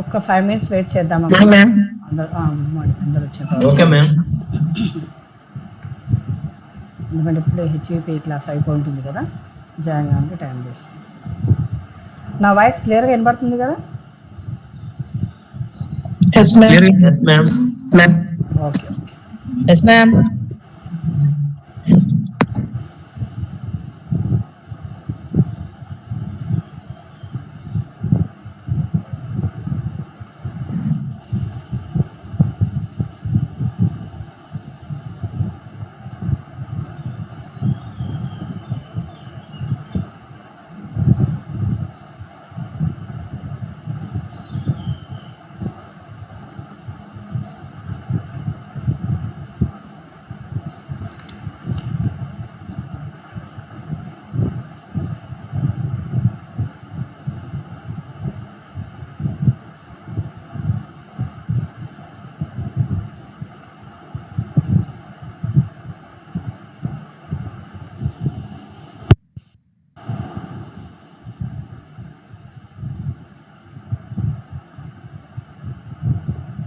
ఒక్క 5 minutes wait చేద్దామమ్మా. Ma'am అందరూ good morning, అందరూ వచ్చేంత ఓకే మ్యామ్. ఎందుకంటే ఇప్పుడే హెచ్ఈపీ క్లాస్ అయిపోతుంది కదా, జాయిన్ కావాలంటే టైం వేస్తుంది. నా వాయిస్ క్లియర్గా వినబడుతుంది కదా? Yes ma'am. Ma'am okay okay. Yes ma'am.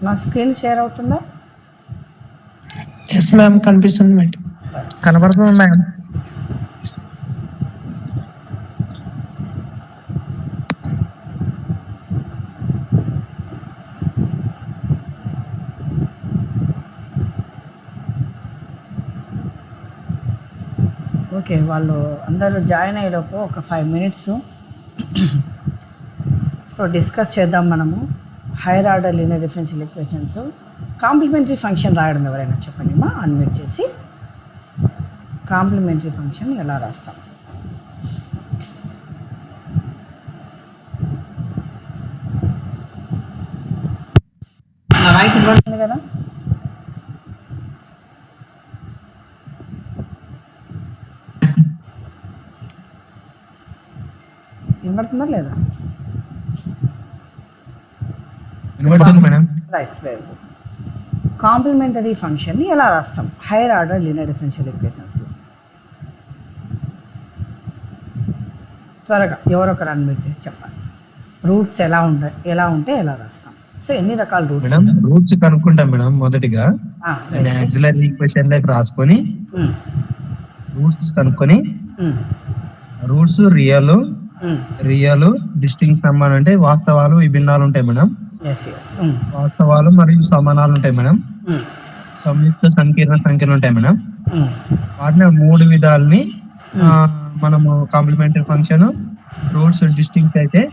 నా స్క్రీన్ షేర్ అవుతుందా? ఎస్ మ్యామ్ కనిపిస్తుంది మేడం. కనబడుతుంది మ్యామ్. ఓకే, వాళ్ళు అందరూ జాయిన్ అయ్యేలోపు ఒక 5 మినిట్స్ సో డిస్కస్ చేద్దాం మనము. Higher order linear differential equations complementary function రాయడం ఎవరైనా చెప్పండి మా, అన్మ్యూట్ చేసి. కాంప్లిమెంటరీ ఫంక్షన్ ఎలా రాస్తాం? వాయిస్ వినబడుతుంది కదా? వినబడుతుందా లేదా? వినబడుతుంది madam. Right, very good. Complementary ఫంక్షన్ని ఎలా రాస్తాం హైయర్ ఆర్డర్ లీనియర్ డిఫరెన్షియల్ ఈక్వేషన్స్లో? త్వరగా ఎవరొకరు అన్మ్యూట్ చేసి చెప్పాలి. రూట్స్ ఎలా ఉంటే ఎలా రాస్తాం? సో ఎన్ని రకాల రూట్స్? మేడం రూట్స్ కనుక్కుంటాం మేడం. మొదటిగా ఆక్సిలరీ ఈక్వేషన్ లైక్ రాసుకొని రూట్స్ కనుక్కొని, రూట్స్ రియల్ డిస్టింక్ట్ సమానం అంటే వాస్తవాలు విభిన్నాలు ఉంటాయి మేడం. వాస్తవాలు మరియు సమానాలు ఉంటాయి మేడం. సంయుక్త సంకీర్ణ సంఖ్యలు ఉంటాయి మేడం. వాటిని 3 విధాలని మనము కాంప్లిమెంటరీ ఫంక్షన్ రూట్స్ డిస్టింక్ట్ అయితే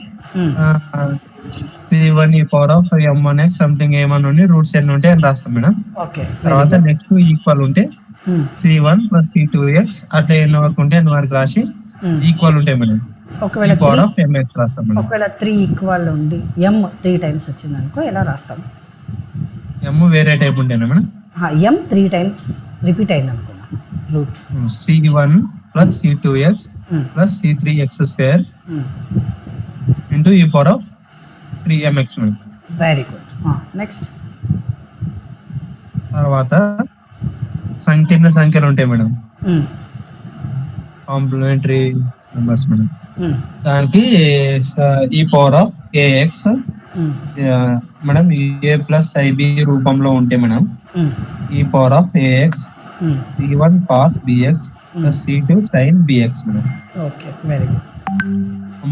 C1 e power of m1x something ఏమన్నా రూట్స్ ఎన్ని ఉంటాయి అని రాస్తాం మేడం. తర్వాత నెక్స్ట్ ఈక్వల్ ఉంటే C1 + C2x అట్లా ఎన్ని వరకు ఉంటే అన్ని వరకు రాసి ఈక్వల్ ఉంటాయి మేడం. ఒకవేళ పవర్ ఆఫ్ mx రాస్తాం మేడం. ఒకవేళ 3 ఈక్వల్ ఉండి m 3 టైమ్స్ వచ్చింది అనుకో ఎలా రాస్తాం? m వేరే టైప్ ఉంటేనా మేడం? m 3 టైమ్స్ రిపీట్ అయింది అనుకున్నా. Root C1 + C2x + C3x² into e power of 3mx madam. Very good. Next తర్వాత సంకీర్ణ సంఖ్యలు ఉంటాయి మేడం. Complementary numbers madam. దానికి ఈ power of ax madam a + ib రూపంలో ఉంటే మేడం ఈ power of ax c1 cos bx + c2 sin bx madam. Okay, very good.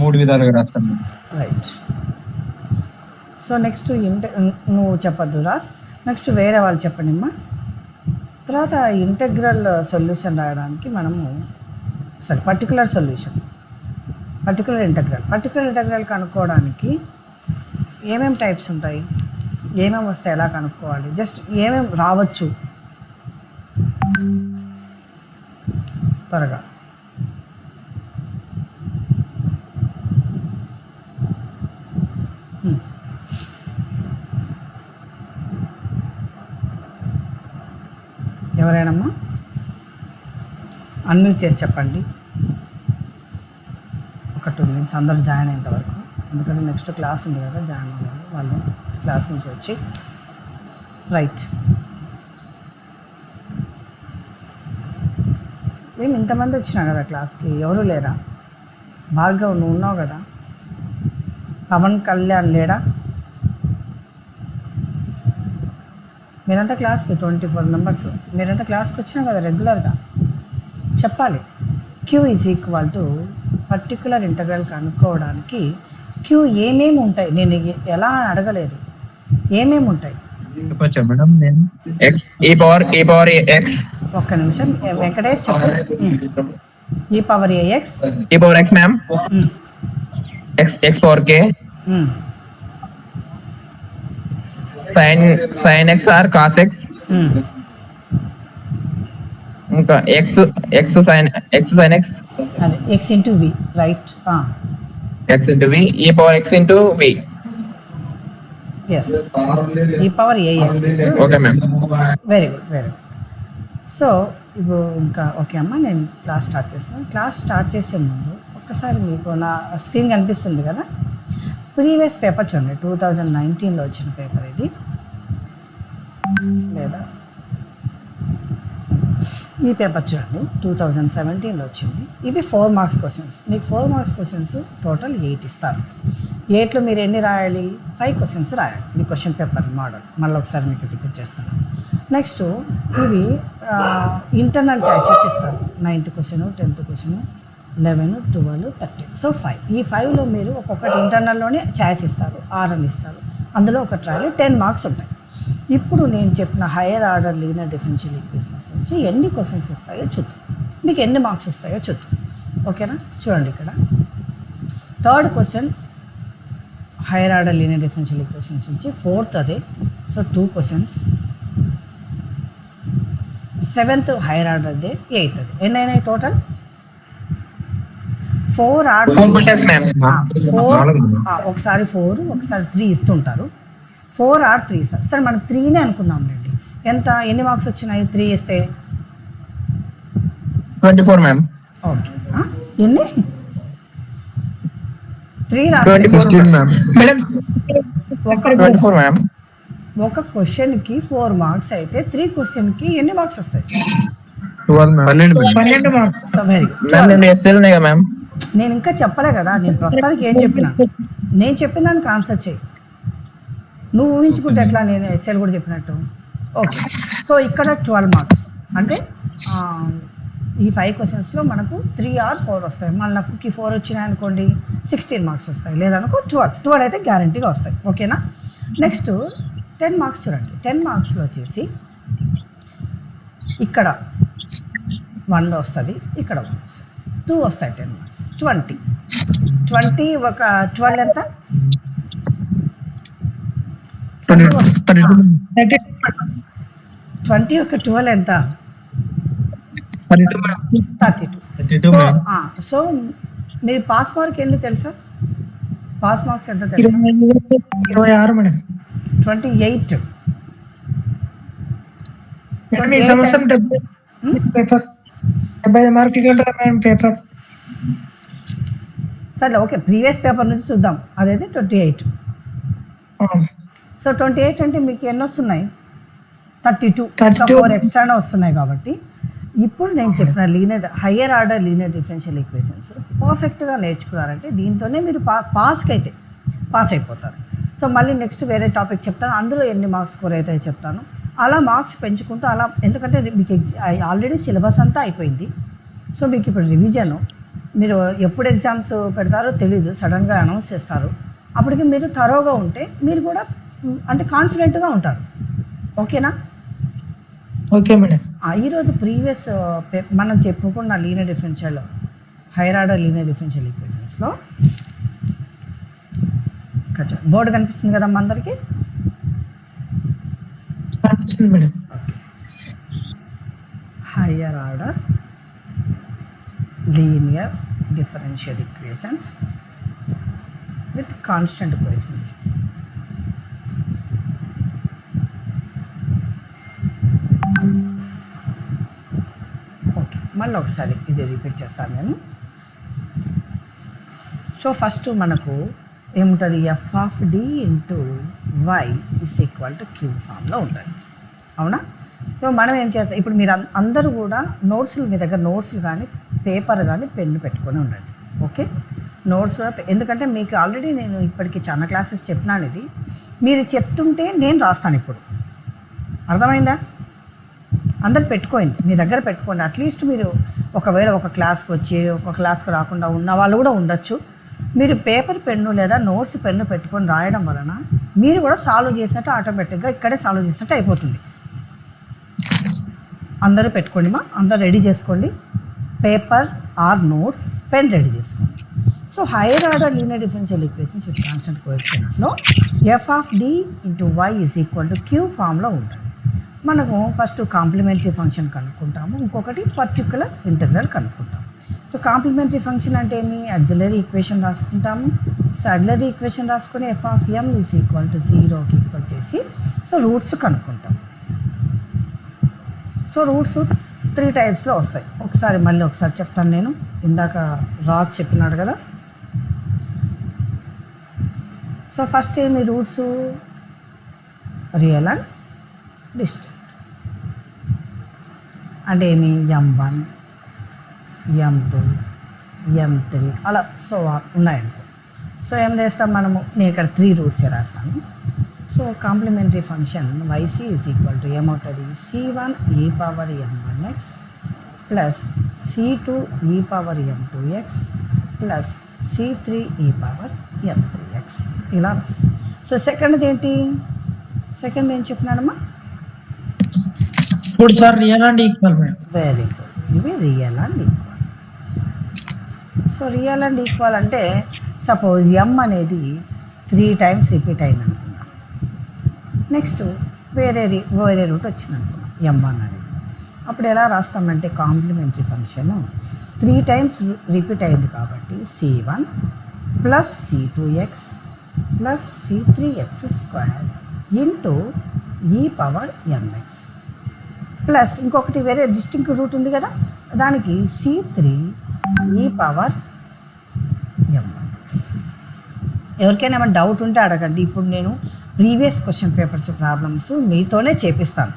3 విధాలుగా రాస్తాం మేడం. రైట్. సో నెక్స్ట్ నువ్వు చెప్పద్దు రాస్, నెక్స్ట్ వేరే వాళ్ళు చెప్పండి అమ్మా. తర్వాత ఇంటెగ్రల్ సొల్యూషన్ రాయడానికి మనము పర్టికులర్ సొల్యూషన్, పర్టికులర్ ఇంటెగ్రల్ కనుక్కోవడానికి ఏమేమి టైప్స్ ఉంటాయి, ఏమేమి వస్తాయి, ఎలా కనుక్కోవాలి, జస్ట్ ఏమేమి రావచ్చు త్వరగా. ఎవరైనామ్మా అన్మ్యూట్ చేసి చెప్పండి. ఒక 2 మినిట్స్ అందరూ జాయిన్ అయ్యేంత వరకు, ఎందుకంటే నెక్స్ట్ క్లాస్ ఉంది కదా, జాయిన్ అవ్వాలి వాళ్ళు క్లాస్ నుంచి వచ్చి. రైట్. మేము ఇంతమంది వచ్చినా కదా క్లాస్కి, ఎవరు లేరా? భార్గవ్ నువ్వు ఉన్నావు కదా, పవన్ కళ్యాణ్ లేడా? మీరంతా క్లాస్కి 24 మెంబర్స్ మీరంతా క్లాస్కి వచ్చినా కదా రెగ్యులర్గా చెప్పాలి. Q is equal to particular interval కనుక్కోవడానికి క్యూ ఏమేమి ఉంటాయి, నేను ఎలా అడగలేదు, ఏమేమి ఉంటాయి చెప్పచ్చా మేడం నేను? e power x ఒక్క నిమిషం వెంకటేష్ చెప్పు. E power ax e power x ma'am, x power k, sin x or cos x, ఇంకా x sin x, అదే x into v right. x into v, e power x into v. Yes e power a x. Okay ma'am. Very good very good. So ఇప్పుడు ఇంకా okay అమ్మ, నేను class start చేస్తాను. Class start చేసే ముందు ఒక్కసారి మీకు నా స్క్రీన్ కనిపిస్తుంది కదా, ప్రీవియస్ పేపర్ చూడండి. 2019లో వచ్చిన పేపర్ ఇది, లేదా ఈ పేపర్ చూడండి 2017లో వచ్చింది. ఇవి 4 మార్క్స్ క్వశ్చన్స్. మీకు 4 మార్క్స్ క్వశ్చన్స్ టోటల్ 8 ఇస్తారు. 8లో మీరు ఎన్ని రాయాలి? 5 క్వశ్చన్స్ రాయాలి. ఇది క్వశ్చన్ పేపర్ మోడల్. మళ్ళీ ఒకసారి మీకు రిపీట్ చేస్తాను. నెక్స్ట్ ఇవి ఇంటర్నల్ చాయిసెస్ ఇస్తారు. 9th question, 10th question, 11, 12, 13. So 5. ఈ 5లో మీరు ఒక్కొక్కటి ఇంటర్నల్లోనే చాయిస్ ఇస్తారు, 6 అని ఇస్తారు. అందులో ఒకటి రాయాలి. 10 మార్క్స్ ఉంటాయి. ఇప్పుడు నేను చెప్పిన hire order linear differential equations నుంచి ఎన్ని క్వశ్చన్స్ వస్తాయో చూద్దాం, మీకు ఎన్ని మార్క్స్ వస్తాయో చూద్దాం. ఓకేనా? చూడండి ఇక్కడ 3rd question hire order linear differential equations నుంచి, 4th అదే. So 2 questions. 7th hire ఆర్డర్దే, 8th అదే. ఎన్ని అయినాయి టోటల్? 4 4 questions ma'am. 4. ఒకసారి 4, ఒకసారి 3 ఇస్తుంటారు. 4 or 3 ఇస్తారు. సరే మనం 3నే అనుకుందాంలేండి. ఎంత, ఎన్ని మార్క్స్ వచ్చినాయి 3 ఇస్తే? 24 మ్యామ్. ఓకే, ఎన్ని? 3 24 మ్యామ్. Madam 24 ma'am. ఒక క్వశ్చన్కి 4 మార్క్స్ అయితే 3 క్వశ్చన్కి ఎన్ని మార్క్స్ వస్తాయి? 12 మార్క్స్. సో వెరీ మ్యామ్ రెండు ఎస్ఏలు ఉన్నాయి కదా మ్యామ్. నేను ఇంకా చెప్పలే కదా, నేను ప్రస్తుతానికి ఏం చెప్పినా, నేను చెప్పిన దానికి ఆన్సర్ చేయి. నువ్వు ఊహించుకుంటే ఎట్లా, నేను ఎస్ఏలు కూడా చెప్పినట్టు. ఓకే, సో ఇక్కడ 12 మార్క్స్ అంటే ఈ 5 క్వశ్చన్స్లో మనకు 3 or 4 వస్తాయి. మళ్ళీ నాకు 4 వచ్చినాయి అనుకోండి 16 మార్క్స్ వస్తాయి, లేదనుకో 12 అయితే గ్యారంటీగా వస్తాయి. ఓకేనా? నెక్స్ట్ 10 మార్క్స్ చూడండి. 10 మార్క్స్లో వచ్చేసి ఇక్కడ 1 వస్తుంది, ఇక్కడ 1 వస్తుంది, 2 వస్తాయి. 10 మార్క్స్ 20 ఒక 12 ఎంత? 20 ఒక 12 ఎంత? 32. సో మీరు పాస్ మార్క్ ఎన్ని తెలుసా? పాస్ మార్క్స్ ఎంత తెలుసా? 26 మేడం. 28. ఈ సంవత్సరం 70 మార్కులు ఉంటుంది మేడం పేపర్. సరే ఓకే, ప్రీవియస్ పేపర్ నుంచి చూద్దాం. అదైతే 28. సో 28 అంటే మీకు ఎన్ని వస్తున్నాయి? 32. 4 ఎక్స్ట్రానే వస్తున్నాయి. కాబట్టి ఇప్పుడు నేను చెప్పిన higher order linear differential equations పర్ఫెక్ట్గా నేర్చుకున్నారంటే దీంతోనే మీరు పాస్ అయిపోతారు. సో మళ్ళీ నెక్స్ట్ వేరే టాపిక్ చెప్తాను, అందులో ఎన్ని మార్క్స్ స్కోర్ అవుతాయో చెప్తాను. అలా మార్క్స్ పెంచుకుంటూ అలా, ఎందుకంటే మీకు ఆల్రెడీ సిలబస్ అంతా అయిపోయింది. సో మీకు ఇప్పుడు రివిజను, మీరు ఎప్పుడు ఎగ్జామ్స్ పెడతారో తెలీదు, సడన్గా అనౌన్స్ చేస్తారు. అప్పటికి మీరు థరోగా ఉంటే మీరు కూడా అంటే కాన్ఫిడెంట్గా ఉంటారు. ఓకేనా? Okay madam. ఈరోజు ప్రీవియస్ మనం చెప్పుకున్న linear differential higher order linear differential ఈక్వేషన్స్లో బోర్డు కనిపిస్తుంది కదమ్మా అందరికీ? Madam higher order linear differential equations with constant coefficients. Okay, మళ్ళీ ఒకసారి ఇది రిపీట్ చేస్తాను నేను. సో ఫస్ట్ మనకు ఏముంటుంది? F of D into Y is equal to queue ఫామ్లో ఉంటుంది. అవునా? సో మనం ఏం చేస్తాం ఇప్పుడు, మీరు అందరూ కూడా నోట్స్లు, మీ దగ్గర నోట్స్లు కానీ పేపర్ కానీ పెన్ను పెట్టుకొని ఉండండి. ఓకే, నోట్స్, ఎందుకంటే మీకు ఆల్రెడీ నేను ఇప్పటికి చాలా క్లాసెస్ చెప్పినాను. ఇది మీరు చెప్తుంటే నేను రాస్తాను. ఇప్పుడు అర్థమైందా? అందరు పెట్టుకోండి, మీ దగ్గర పెట్టుకోండి. అట్లీస్ట్ మీరు ఒకవేళ ఒక క్లాస్కి వచ్చి ఒక క్లాస్కి రాకుండా ఉన్న వాళ్ళు కూడా ఉండొచ్చు. మీరు పేపర్ పెన్ను లేదా నోట్స్ పెన్ను పెట్టుకొని రాయడం వలన మీరు కూడా సాల్వ్ చేసినట్టు ఆటోమేటిక్గా ఇక్కడే సాల్వ్ చేసినట్టు అయిపోతుంది. అందరూ పెట్టుకోండి అందరూ రెడీ చేసుకోండి. Paper or notes, pen ready చేసుకోండి. So higher order linear differential equations with constant కోఎఫిషియెంట్స్లో F of D into Y is equal to queue ఫామ్లో ఉంటుంది. మనము ఫస్ట్ కాంప్లిమెంటరీ ఫంక్షన్ కనుక్కుంటాము, ఇంకొకటి పర్టికులర్ ఇంటెగ్రల్ కనుక్కుంటాము. సో కాంప్లిమెంటరీ ఫంక్షన్ అంటే ఏమి? ఆక్సిలరీ ఈక్వేషన్ రాసుకుంటాము. సో ఆక్సిలరీ ఈక్వేషన్ రాసుకొని F of M is equal to 0కి ఈక్వల్ చేసి సో రూట్స్ కనుక్కుంటాం. సో రూట్స్ 3 టైప్స్లో వస్తాయి. మళ్ళీ ఒకసారి చెప్తాను నేను. ఇందాక రాజ్ చెప్పినాడు కదా. సో ఫస్ట్ ఏమి రూట్స్? Real and distinct. అంటే ఏమి? M1, M2, M3 అలా సో ఉన్నాయనుకో. సో ఏం చేస్తాం మనము? నేను ఇక్కడ 3 రూట్సే రాస్తాను. So complementary function yc is equal to ఏమవుతుంది? c1 e power m1x plus c2 e power m2x plus c3 e power m3x ఇలా రాస్తాం. సో సెకండ్ ఏంటి? సెకండ్ ఏం చెప్పినానమ్మా? ఇప్పుడు sir real and equal madam. Very good. ఇవి real and equal. So real and equal అంటే suppose m అనేది 3 times repeat అయింది అనుకున్నాం. నెక్స్ట్ వేరే రూట్ వచ్చింది అనుకున్నాం m1 అనేది. అప్పుడు ఎలా రాస్తామంటే కాంప్లిమెంటరీ ఫంక్షన్ 3 టైమ్స్ రిపీట్ అయింది కాబట్టి c1 plus c2x plus c3x² into e power mx plus ఇంకొకటి వేరే డిస్టింక్ట్ రూట్ ఉంది కదా, దానికి c3 ఈ పవర్ m1x. ఎవరికైనా ఏమైనా డౌట్ ఉంటే అడగండి. ఇప్పుడు నేను ప్రీవియస్ క్వశ్చన్ పేపర్స్ ప్రాబ్లమ్స్ మీతోనే చేపిస్తాను,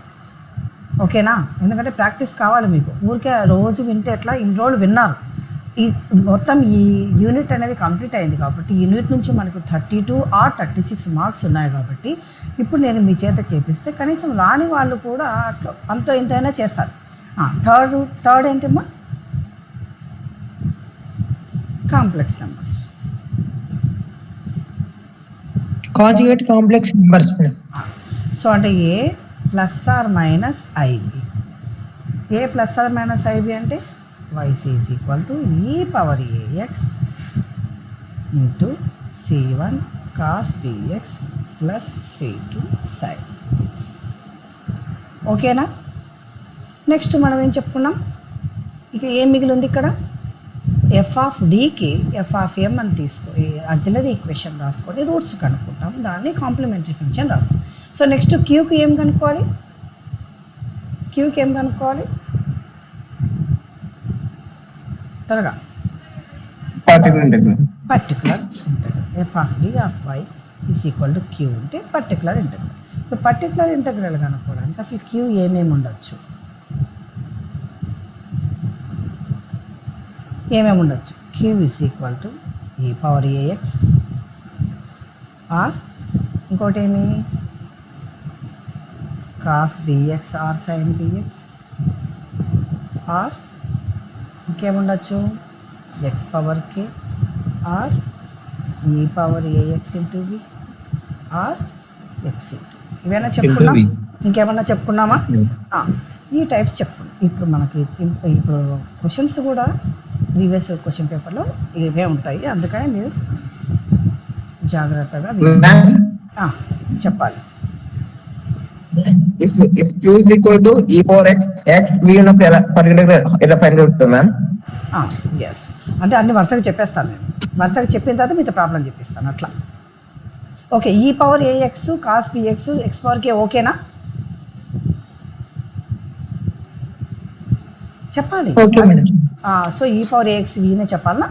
ఓకేనా? ఎందుకంటే ప్రాక్టీస్ కావాలి మీకు. ఊరికే రోజు వింటే ఎట్లా? ఇన్ని రోజులు విన్నారు. ఈ మొత్తం ఈ యూనిట్ అనేది కంప్లీట్ అయింది కాబట్టి యూనిట్ నుంచి మనకు 32 ఆర్ 36 మార్క్స్ ఉన్నాయి కాబట్టి ఇప్పుడు నేను మీ చేత చేపిస్తే కనీసం రాని వాళ్ళు కూడా అట్లా అంతో ఇంతైనా చేస్తారు. థర్డ్ ఏంటమ్మా? Complex numbers. Conjugate complex numbers madam. So అంటే a plus or minus ib. A plus or minus ib అంటే yc is equal to e power ax into c1 cos bx plus c2 sin bx. ఓకేనా? Next మనం ఏం చెప్పుకున్నాం? ఇక ఏం మిగిలి ఉంది ఇక్కడ? ఎఫ్ ఆఫ్ డికి ఎఫ్ ఆఫ్ ఎం అని తీసుకొని ఆక్సిలరీ ఈక్వేషన్ రాసుకొని రూట్స్ కనుక్కుంటాం. దాన్ని కాంప్లిమెంటరీ ఫంక్షన్ రాస్తాం. సో నెక్స్ట్ క్యూకి ఏం కనుక్కోవాలి? క్యూకి ఏం కనుక్కోవాలి త్వరగా? Particular integral. F of d of y is equal to q అంటే పర్టికులర్ ఇంటెగ్రల్. ఇప్పుడు పర్టికులర్ ఇంటెగ్రల్ కనుక్కోవడానికి అసలు క్యూ ఏమేమి ఉండొచ్చు? ఏమేమి ఉండొచ్చు? Q is equal to e power ax or ఇంకోటి ఏమి cos bx or sine bx or ఇంకేముండొచ్చు x power k or e power ax into b or x into. ఇవేనా చెప్పుకున్నాం? ఇంకేమన్నా చెప్పుకున్నామా? ఈ టైప్స్ చెప్పుకున్నాం. ఇప్పుడు మనకి ఇప్పుడు క్వశ్చన్స్ కూడా ప్రీవియస్ క్వశ్చన్ పేపర్లో ఇవే ఉంటాయి, అందుకని మీరు జాగ్రత్తగా చెప్పాలి. If Q is equal to e power x v ఉన్నప్పుడు ఎలా ఫైండ్ అవుతుంది మ్యామ్? ఎస్, అంటే అన్ని వరుసగా చెప్పేస్తాను నేను. వరుసగా చెప్పిన తర్వాత మీతో ప్రాబ్లం చెప్పిస్తాను అట్లా. Okay, e power ax cos bx x power k ఓకేనా? చెప్పాలి. Okay madam. So e power ax వీనే చెప్పాలనా?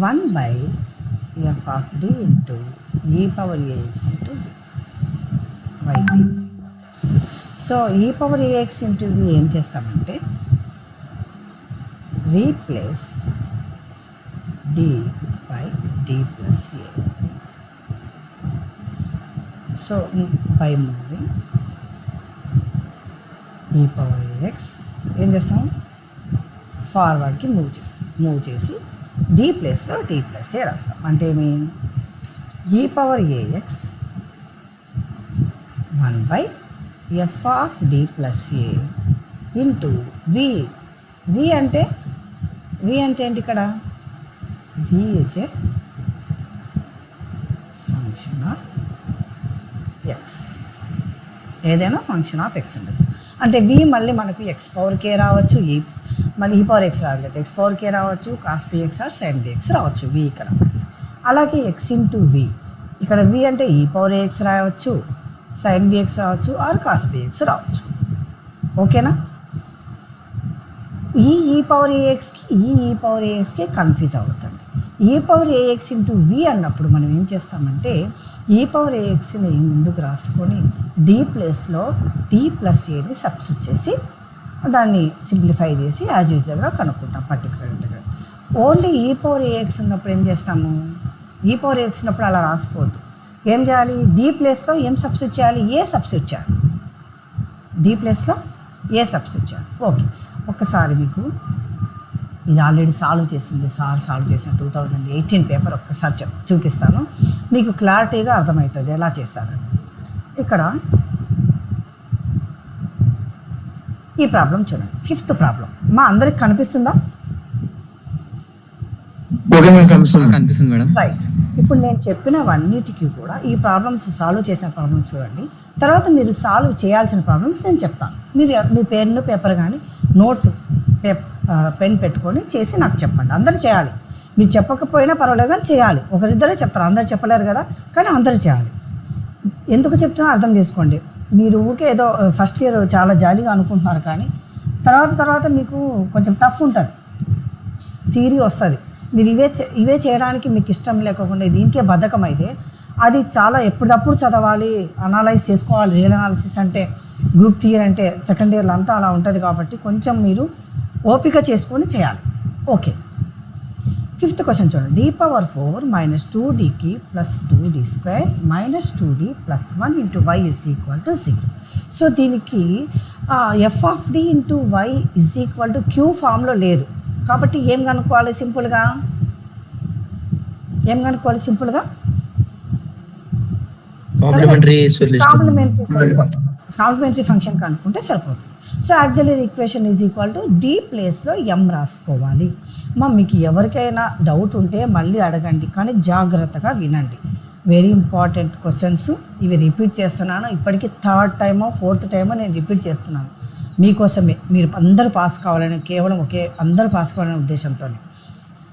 One by F of D into e power ax into yp. So e power ax into v ఏం చేస్తామంటే replace d by d plus a so by moving e power ax ఏం చేస్తాం, ఫార్వర్డ్కి move చేస్తాం. Move చేసి d ప్లస్లో d plus a రాస్తాం. అంటే ఏమి, e power AX 1 by F of d plus a into v. V అంటే ఏంటి ఇక్కడ, v is a function of x. ఏదైనా ఫంక్షన్ ఆఫ్ ఎక్స్ ఉండొచ్చు. అంటే వి మళ్ళీ మనకు ఎక్స్ పవర్ కే రావచ్చు, మళ్ళీ ఈ పవర్ ఎక్స్ రాదు, ఎక్స్ పవర్ కే రావచ్చు, cos bx or sine bx రావచ్చు వి ఇక్కడ. అలాగే ఎక్స్ ఇంటూ వి, ఇక్కడ వి అంటే ఈ పవర్ ఏఎక్స్ రాయవచ్చు, సైన్ బిఎక్స్ రావచ్చు, ఆర్ కాస్ బిఎక్స్ రావచ్చు. ఓకేనా. ఈ పవర్ ఏఎక్స్కి ఈ పవర్ ఏఎక్స్కి కన్ఫ్యూజ్ అవుతుంది. ఈ పవర్ ఏఎక్స్ ఇంటూ వి అన్నప్పుడు మనం ఏం చేస్తామంటే ఈ పవర్ ఏఎక్స్ని ముందుకు రాసుకొని డి ప్లేస్లో డి ప్లస్ ఏని సబ్స్టిట్యూట్ చేసి దాన్ని సింప్లిఫై చేసి యాజ్ యూజువల్గా కనుక్కుంటాం పర్టికులర్ ఇంటిగ్రల్. ఓన్లీ ఈ పవర్ ఏఎక్స్ ఉన్నప్పుడు ఏం చేస్తాము, ఈ పవర్ ఏఎక్స్ ఉన్నప్పుడు అలా రాసుకోవద్దు. ఏం చేయాలి, డి ప్లేస్లో ఏం సబ్స్టిట్యూట్ చేయాలి, ఏ సబ్స్టిట్యూట్ చేయాలి, డి ప్లేస్లో ఏ సబ్స్టిట్యూట్ చేయాలి. ఓకే, ఒక్కసారి మీకు ఇది ఆల్రెడీ సాల్వ్ చేసిన 2018 పేపర్ ఒక్కసారి చూపిస్తాను, మీకు క్లారిటీగా అర్థమవుతుంది ఎలా చేస్తారని. ఇక్కడ ఈ ప్రాబ్లం చూడండి, 5th ప్రాబ్లం. మా అందరికి కనిపిస్తుందా? కనిపిస్తుంది మేడం. రైట్. ఇప్పుడు నేను చెప్పినవన్నిటికీ కూడా ఈ ప్రాబ్లమ్స్ సాల్వ్ చేసిన ప్రాబ్లమ్ చూడండి. తర్వాత మీరు సాల్వ్ చేయాల్సిన ప్రాబ్లమ్స్ నేను చెప్తాను. మీరు మీ పెన్ను పేపర్ కానీ నోట్స్ పెన్ పెట్టుకొని చేసి నాకు చెప్పండి. అందరూ చేయాలి, మీరు చెప్పకపోయినా పర్వాలేదు కానీ చేయాలి. ఒకరిద్దరే చెప్తారు, అందరు చెప్పలేరు కదా, కానీ అందరూ చేయాలి. ఎందుకు చెప్తున్నా అర్థం చేసుకోండి. మీరు ఊరికే ఏదో ఫస్ట్ ఇయర్ చాలా జాలీగా అనుకుంటున్నారు, కానీ తర్వాత మీకు కొంచెం టఫ్ ఉంటుంది, థియరీ వస్తుంది. మీరు ఇవే చేయడానికి మీకు ఇష్టం లేకుండా దీనికే బద్ధకం అయితే అది చాలా ఎప్పటికప్పుడు చదవాలి, అనలైజ్ చేసుకోవాలి. రియల్ అనాలిసిస్ అంటే గ్రూప్ థియరీ అంటే సెకండ్ ఇయర్లో అంతా అలా ఉంటుంది కాబట్టి కొంచెం మీరు ఓపిక చేసుకొని చేయాలి. ఓకే, 5th క్వశ్చన్ చూడండి. డి పవర్ 4 మైనస్ 2dకి plus 2d² minus 2d plus 1 into y is equal to 0. So దీనికి f of D into y is equal to queue ఫామ్లో లేదు కాబట్టి ఏం కనుక్కోవాలి సింపుల్గా, కాంప్లిమెంటరీ ఫంక్షన్ కనుక్కుంటే సరిపోతుంది. So auxiliary equation is equal to D ప్లేస్లో ఎం రాసుకోవాలి. మీకు ఎవరికైనా డౌట్ ఉంటే మళ్ళీ అడగండి, కానీ జాగ్రత్తగా వినండి. వెరీ ఇంపార్టెంట్ క్వశ్చన్స్ ఇవి రిపీట్ చేస్తున్నాను. ఇప్పటికీ 3rd టైమో 4th టైమో నేను రిపీట్ చేస్తున్నాను మీకోసమే. మీరు అందరూ పాస్ కావాలని, కేవలం అందరూ పాస్ కావాలనే ఉద్దేశంతో.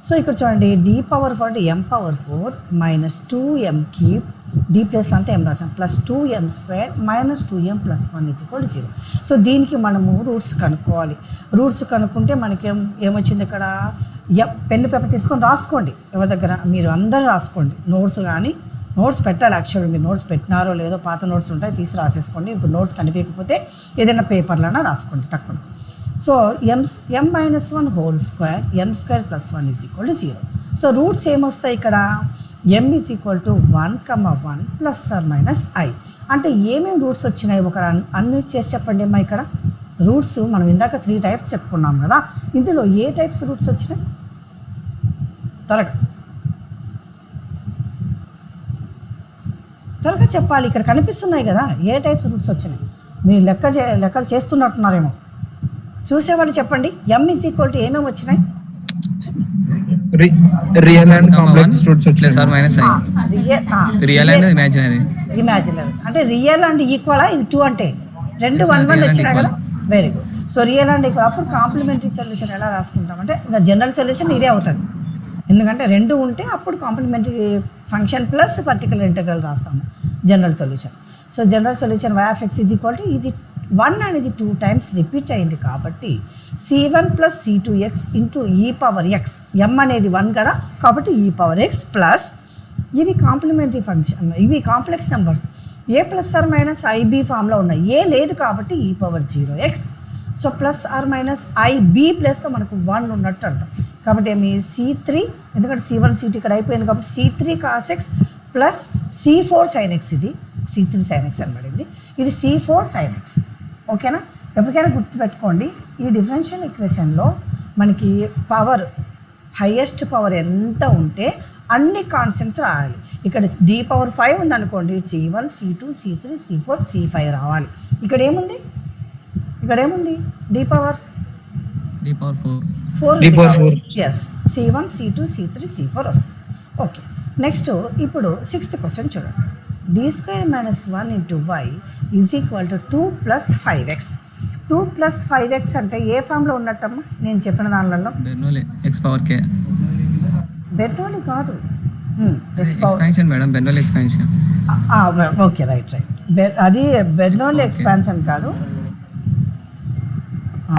సో ఇక్కడ చూడండి, d power 4 m power 4 minus 2m cube, d plus అంతా ఎం రాసాం, plus 2m² minus 2m plus 1 is equal to 0. So దీనికి మనము రూట్స్ కనుక్కోవాలి. రూట్స్ కనుక్కుంటే మనకి ఏమొచ్చింది ఇక్కడ, పెన్ను పేపర్ తీసుకొని రాసుకోండి. ఎవరి దగ్గర మీరు అందరూ రాసుకోండి. నోట్స్ పెట్టాలి. యాక్చువల్గా మీరు నోట్స్ పెట్టినారో లేదో, పాత నోట్స్ ఉంటాయి తీసి రాసేసుకోండి. ఇప్పుడు నోట్స్ కనిపించకపోతే ఏదైనా పేపర్లైనా రాసుకోండి టక్కున. So m minus 1 whole square m² plus 1 is equal to 0. So roots ఏమొస్తాయి ఇక్కడ, m ఈజ్ ఈక్వల్ టు 1,1 ప్లస్ ఆర్ మైనస్ i. అంటే ఏమేమి రూట్స్ వచ్చినాయి ఒకరు అన్మ్యూట్ చేసి చెప్పండి అమ్మా. ఇక్కడ రూట్స్ మనం ఇందాక 3 టైప్స్ చెప్పుకున్నాం కదా, ఇందులో ఏ టైప్స్ రూట్స్ వచ్చినాయి త్వరగా చెప్పాలి. ఇక్కడ కనిపిస్తున్నాయి కదా ఏ టైప్స్ రూట్స్ వచ్చినాయి. మీరు లెక్కలు చేస్తున్నట్టున్నారేమో, చూసేవాళ్ళు చెప్పండి. m ఈజ్ ఈక్వల్ టు ఏమేమి వచ్చినాయి, real and complex roots plus or minus i. Real and imaginary. అంటే రియల్ అండ్ ఈక్వలా, ఇది 2 అంటే 2 1 1 వచ్చినాయి కదా. Very good. So real and equal. అప్పుడు కాంప్లిమెంటరీ సొల్యూషన్ ఎలా రాసుకుంటామంటే ఇంకా జనరల్ సొల్యూషన్ ఇదే అవుతుంది, ఎందుకంటే 2 ఉంటే అప్పుడు complementary function plus particular integral రాస్తాము general solution. So general solution y(x) is equal to ఇది 1 అనేది 2 టైమ్స్ రిపీట్ అయింది కాబట్టి c1 plus c2x into e power x, m అనేది 1 కదా కాబట్టి ఈ పవర్ x ప్లస్ ఇవి కాంప్లిమెంటరీ ఫంక్షన్, ఇవి complex numbers. A plus or minus ib ఫామ్లో ఉన్నాయి, ఏ లేదు కాబట్టి e power 0x. So plus or minus ib ప్లస్తో మనకు 1 ఉన్నట్టు అర్థం. కాబట్టి ఏమి c3, ఎందుకంటే c1 c2 ఇక్కడ అయిపోయింది కాబట్టి c3 cos x plus c4 sin x ఇది C3 sin x అని పడింది, ఇది C4 sin x. ఓకేనా? ఎప్పటికైనా గుర్తుపెట్టుకోండి, ఈ డిఫరెన్షియల్ ఈక్వేషన్లో మనకి పవర్ హైయెస్ట్ పవర్ ఎంత ఉంటే అన్ని కాన్స్టెంట్స్ రాయాలి. ఇక్కడ D⁵ ఉందనుకోండి, C1 C2 C3 C4 C5 రావాలి. ఇక్కడ ఏముంది D⁵ D⁴. Yes, C1 C2 C3 C4 వస్తుంది. ఓకే, నెక్స్ట్ ఇప్పుడు 6th క్వశ్చన్ చూడండి. D² - 1 × y = 2 + 5x. 2 + 5x అంటే ఏ ఫామ్లో ఉన్నట్టమ్మా? నేను చెప్పిన దానిలో Bernoulli x power k. Bernoulli కాదు, expansion madam, Bernoulli expansion. Okay, right. అది బెర్నౌలీ ఎక్స్పాన్షన్ కాదు,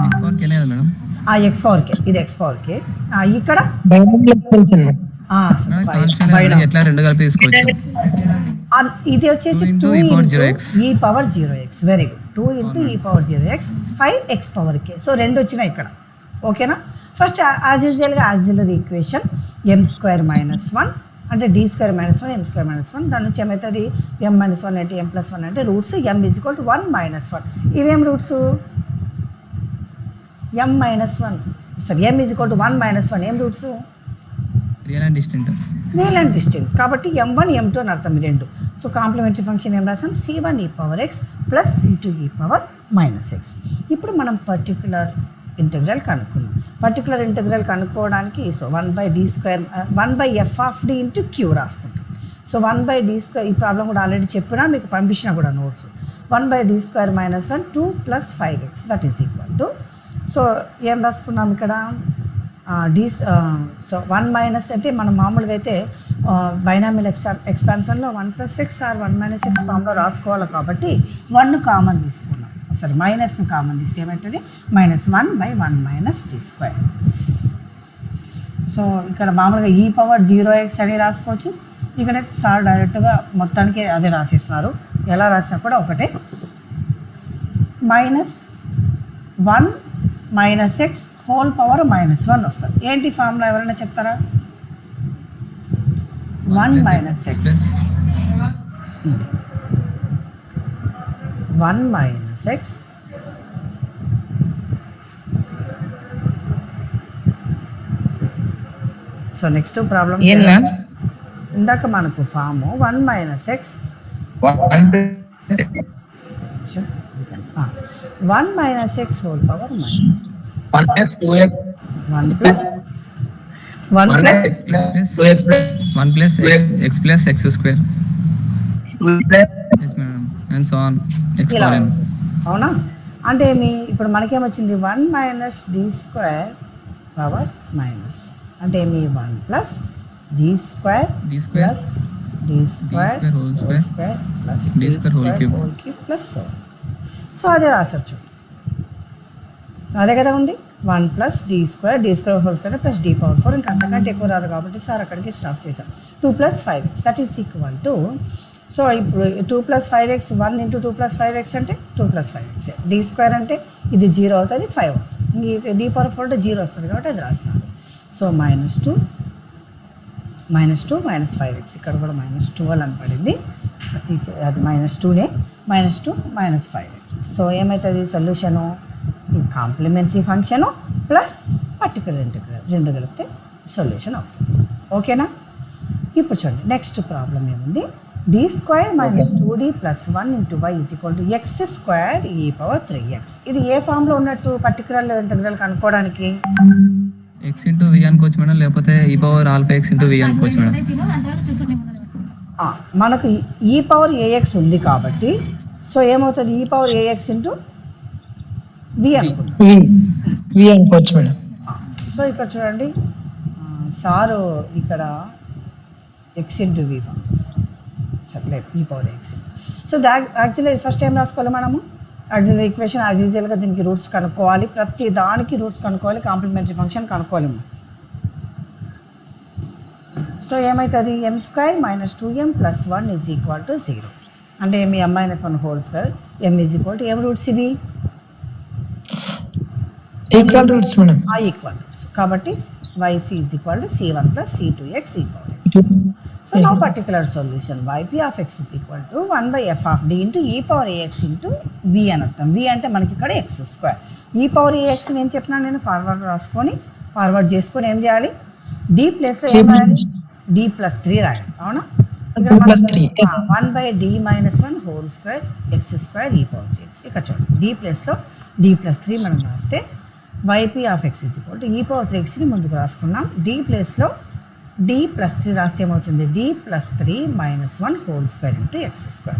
x పవర్ k లేదా మేడం? X⁴k, ఇది X⁴k. ఇక్కడ బైనామియల్ ఎక్స్పాన్షన్ మేడం. కాన్స్టెంట్ ఎట్లా రెండు కలిపి తీసుకోవచ్చు. ఇది వచ్చేసి 2 × e⁴x. Very good, 2 × e⁴x 5x⁴k. So రెండు వచ్చినాయి ఇక్కడ. ఓకేనా? ఫస్ట్ యాజ్ యూజువల్గా యాక్సిలరీ ఈక్వేషన్ m² - 1 అంటే D² - 1 m² - 1. దాని నుంచి ఏమవుతుంది? m - 1 అంటే m + 1 అంటే రూట్స్ m = 1 - 1. ఇవేం రూట్స్? m - 1 సారీ m = 1 - 1 ఏం roots? Real and distant. Real and distinct. కాబట్టి m1 m2 అని అర్థం, రెండు. సో కాంప్లిమెంటరీ ఫంక్షన్ ఏం రాసాం? C1e⁴x + C2e⁻x. ఇప్పుడు మనం పర్టికులర్ ఇంటెగ్రల్ కనుక్కుందాం. పర్టికులర్ ఇంటెగ్రల్ కనుక్కోవడానికి so 1/f of d × q రాసుకుంటాం. సో 1/d², ఈ ప్రాబ్లం కూడా ఆల్రెడీ చెప్పినా, మీకు పంపించిన కూడా notes. 1/d² - 1 2 + 5x that is equal to, so ఏం రాసుకున్నాం ఇక్కడ? సో 1 - అంటే మనం మామూలుగా అయితే బైనామియల్ ఎక్స్పాన్షన్లో 1 + x ఆర్ 1 - x ఫామ్లో రాసుకోవాలి. కాబట్టి 1 కామన్ తీసుకున్నాం, సారీ మైనస్ను కామన్ తీస్తే ఏమవుతుంది? -1/1 - d². సో ఇక్కడ మామూలుగా e⁴0x అని రాసుకోవచ్చు. ఇక్కడ సార్ డైరెక్ట్గా మొత్తానికి అదే రాసిస్తున్నారు, ఎలా రాసినా కూడా ఒకటే. -1 - x హోల్ పవర్ -1 వస్తుంది. ఏంటి ఫార్ములా ఎవరైనా చెప్తారా? 1 - x 1 - x so next problem ఇందాక మనకు form 1 - x 1 - x whole power -1 + 2x 1 + 1 + x + x². yes madam, and so on x ఇలా పవర్ n. వస్తుంది. అవునా? అంటే ఇప్పుడు మనకేమొచ్చింది? 1 - d² పవర్ మైనస్ అంటే మీ 1 + d² + d² whole cube plus so. So అదే రాసొచ్చు, అదే కదా ఉంది. 1 + d² హోల్ స్క్వేర్ + d⁴. ఇంకా అంతకంటే ఎక్కువ రాదు కాబట్టి సార్ అక్కడికి స్టాప్ చేశాం. 2 + 5x that is equal to, so ఇప్పుడు 2 + 5x 1 × 2 + 5x అంటే 2 + 5x. d² అంటే ఇది 0 అవుతుంది, 5 అవుతుంది. ఇంక d⁴ అంటే 0 వస్తుంది కాబట్టి అది రాస్తున్నాను. సో -2 - 5x, ఇక్కడ కూడా -12 అని పడింది, అది -2నే. -2 - 5x. సో ఏమవుతుంది సొల్యూషను? ఈ complementary function plus particular integral రెండు కలిపితే సొల్యూషన్ అవుతుంది. ఓకేనా? ఇప్పుడు చూడండి నెక్స్ట్ ప్రాబ్లం ఏముంది? d² - 2d + 1 × y = x² e⁴3x. ఇది ఏ ఫామ్లో ఉన్నట్టు పర్టికులర్ ఇంటిగ్రల్ కనుక్కోవడానికి? x × v అనుకోవచ్చు మేడం, లేకపోతే e⁴x × v అనుకోవచ్చు మేడం. మనకు e⁴ax ఉంది కాబట్టి సో ఏమవుతుంది? e⁴ax × v అనుకుంటాం. v అనుకోవచ్చు మేడం. సో ఇక్కడ చూడండి, సారు ఇక్కడ x × v చెప్పలేదు, e⁴x. So actually first time రాసుకోవాలి మనము యాక్చువల్లీ ఈక్వేషన్ యాజ్ యూజువల్గా దీనికి రూట్స్ కనుక్కోవాలి, ప్రతి దానికి రూట్స్ కనుక్కోవాలి, కాంప్లిమెంటరీ ఫంక్షన్ కనుక్కోవాలి. సో ఏమవుతుంది? m² - 2m + 1 = 0 అంటే మీ m - 1 హోల్ స్క్వేర్, m = ఏం రూట్స్ ఇవి? Equal roots madam. Equal roots కాబట్టి yc = c1 + c2x e⁴x. So now particular solution yp of x is equal to 1 by F of D into e power ax into v అని అర్థం. V అంటే మనకి ఇక్కడ x square. E power ax ఏం చెప్పినా నేను forward చేసుకొని ఏం చేయాలి, డి ప్లేస్లో ఏం రాయాలి, డి ప్లస్ 3 రాయాలి. అవునా, ఇక్కడ 1 by D minus 1 whole square x square e power x. ఇక్కడ చూడండి డి ప్లేస్లో డి ప్లస్ 3 మనం రాస్తే yp of x is equal to e power 3xని ముందుకు రాసుకున్నాం. డి ప్లేస్లో డి ప్లస్ 3 రాస్తే ఏమవుతుంది, d plus 3 minus 1 whole square into x square.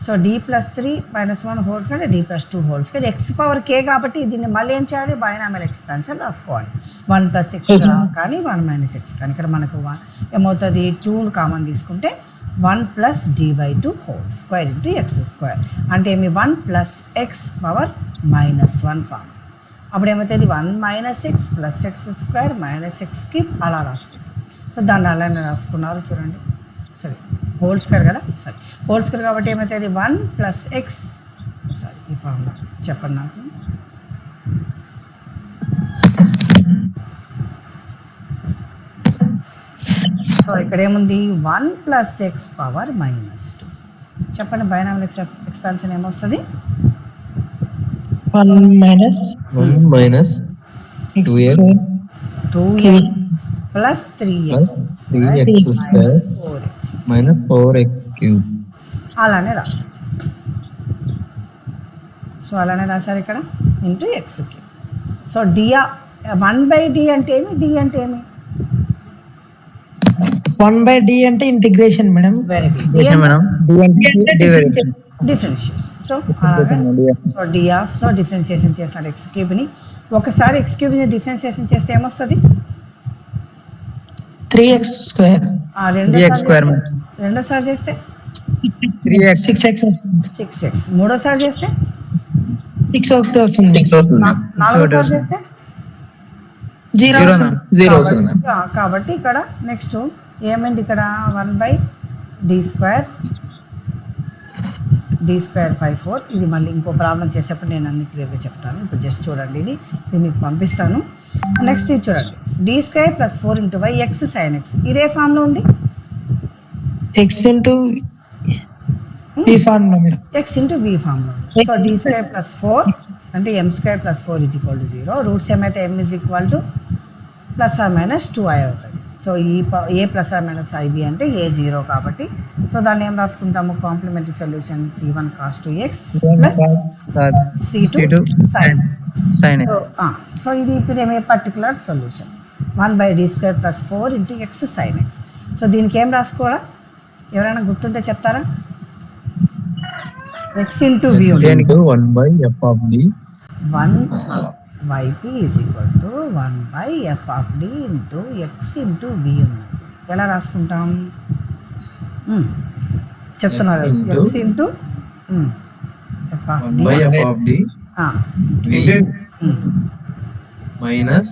So d plus 3 minus 1 whole square d plus 2 whole square x power k కాబట్టి దీన్ని మళ్ళీ ఏం చేయాలి, బైనామియల్ ఎక్స్పాన్షన్ రాసుకోవాలి. 1 ప్లస్ ఎక్స్ కానీ 1 మైనస్ ఎక్స్ కానీ ఇక్కడ మనకు ఏమవుతుంది 2 కామన్ తీసుకుంటే 1 plus D by 2 whole square into x square అంటే ఏమి 1 plus x power minus 1 form. అప్పుడు ఏమవుతుంది 1 minus x plus x square minus x cube అలా రాసుకుంటాం. సో దాన్ని అలానే రాసుకున్నారు చూడండి. సరే హోల్ స్క్వేర్ కదా, సరే హోల్ స్క్వేర్ కాబట్టి ఏమవుతుంది 1 ప్లస్ ఎక్స్. సరే ఈ ఫార్ములా చెప్పండి నాకు. సో ఇక్కడ ఏముంది 1 ప్లస్ ఎక్స్ పవర్ మైనస్ 2. చెప్పండి బైనామియల్ ఎక్స్పాన్షన్ ఏమొస్తుంది, 1 minus 1 minus 2x plus 3x square minus 4x cube. అలానే రాశారు. సో అలానే రాశారు ఇక్కడ into x cube. So d 1 by d అంటే ఏమి, డి అంటే ఏమి 1 బై డి అంటే integration madam. Very good, differentiation. So అలాగే so d of so differentiation చేస్తారు ఎక్స్ క్యూబ్ని. ఒకసారి ఎక్స్ క్యూబ్ని డిఫరెన్షియేషన్ చేస్తే ఏమొస్తుంది 3x స్క్వేర్ రెండోసారి చేస్తే 6x 6x, మూడోసారి చేస్తే 6 ఒకటి వస్తుంది, నాలుగోసారి చేస్తే 0 కాబట్టి ఇక్కడ నెక్స్ట్ ఏమైంది, ఇక్కడ 1 బై డి స్క్వేర్ బై 4. ఇది మళ్ళీ ఇంకో ప్రాబ్లం చేసేప్పుడు నేను అన్ని క్లియర్గా చెప్తాను. ఇప్పుడు జస్ట్ చూడండి, ఇది మీకు పంపిస్తాను. నెక్స్ట్ ఇది చూడండి d square plus 4 into y x sine x. ఇదే ఫామ్లో ఉంది x ఇంటూ ఈ formula madam, x into v ఫామ్లో ఉంది. సో డి స్క్వేర్ ప్లస్ 4 అంటే m square plus 4 is equal to 0. Roots ఏమైతే m is equal to plus or minus 2i అవుతుంది. So a plus or minus ib అంటే a 0 కాబట్టి so దాన్ని ఏం రాసుకుంటాము, complementary solution c1 cos 2x ప్లస్ c2 sin. So ఇది ఇప్పుడు ఏమే particular solution 1 by D square plus 4 into x sine x. So దీనికి ఏం రాసుకోవాలా, ఎవరైనా గుర్తుంటే చెప్తారా, x into v 1 by F of d 1 yp is equal to 1 by F of D into x into v ఉంది. ఎలా రాసుకుంటాం చెప్తున్నారు, x into f of d minus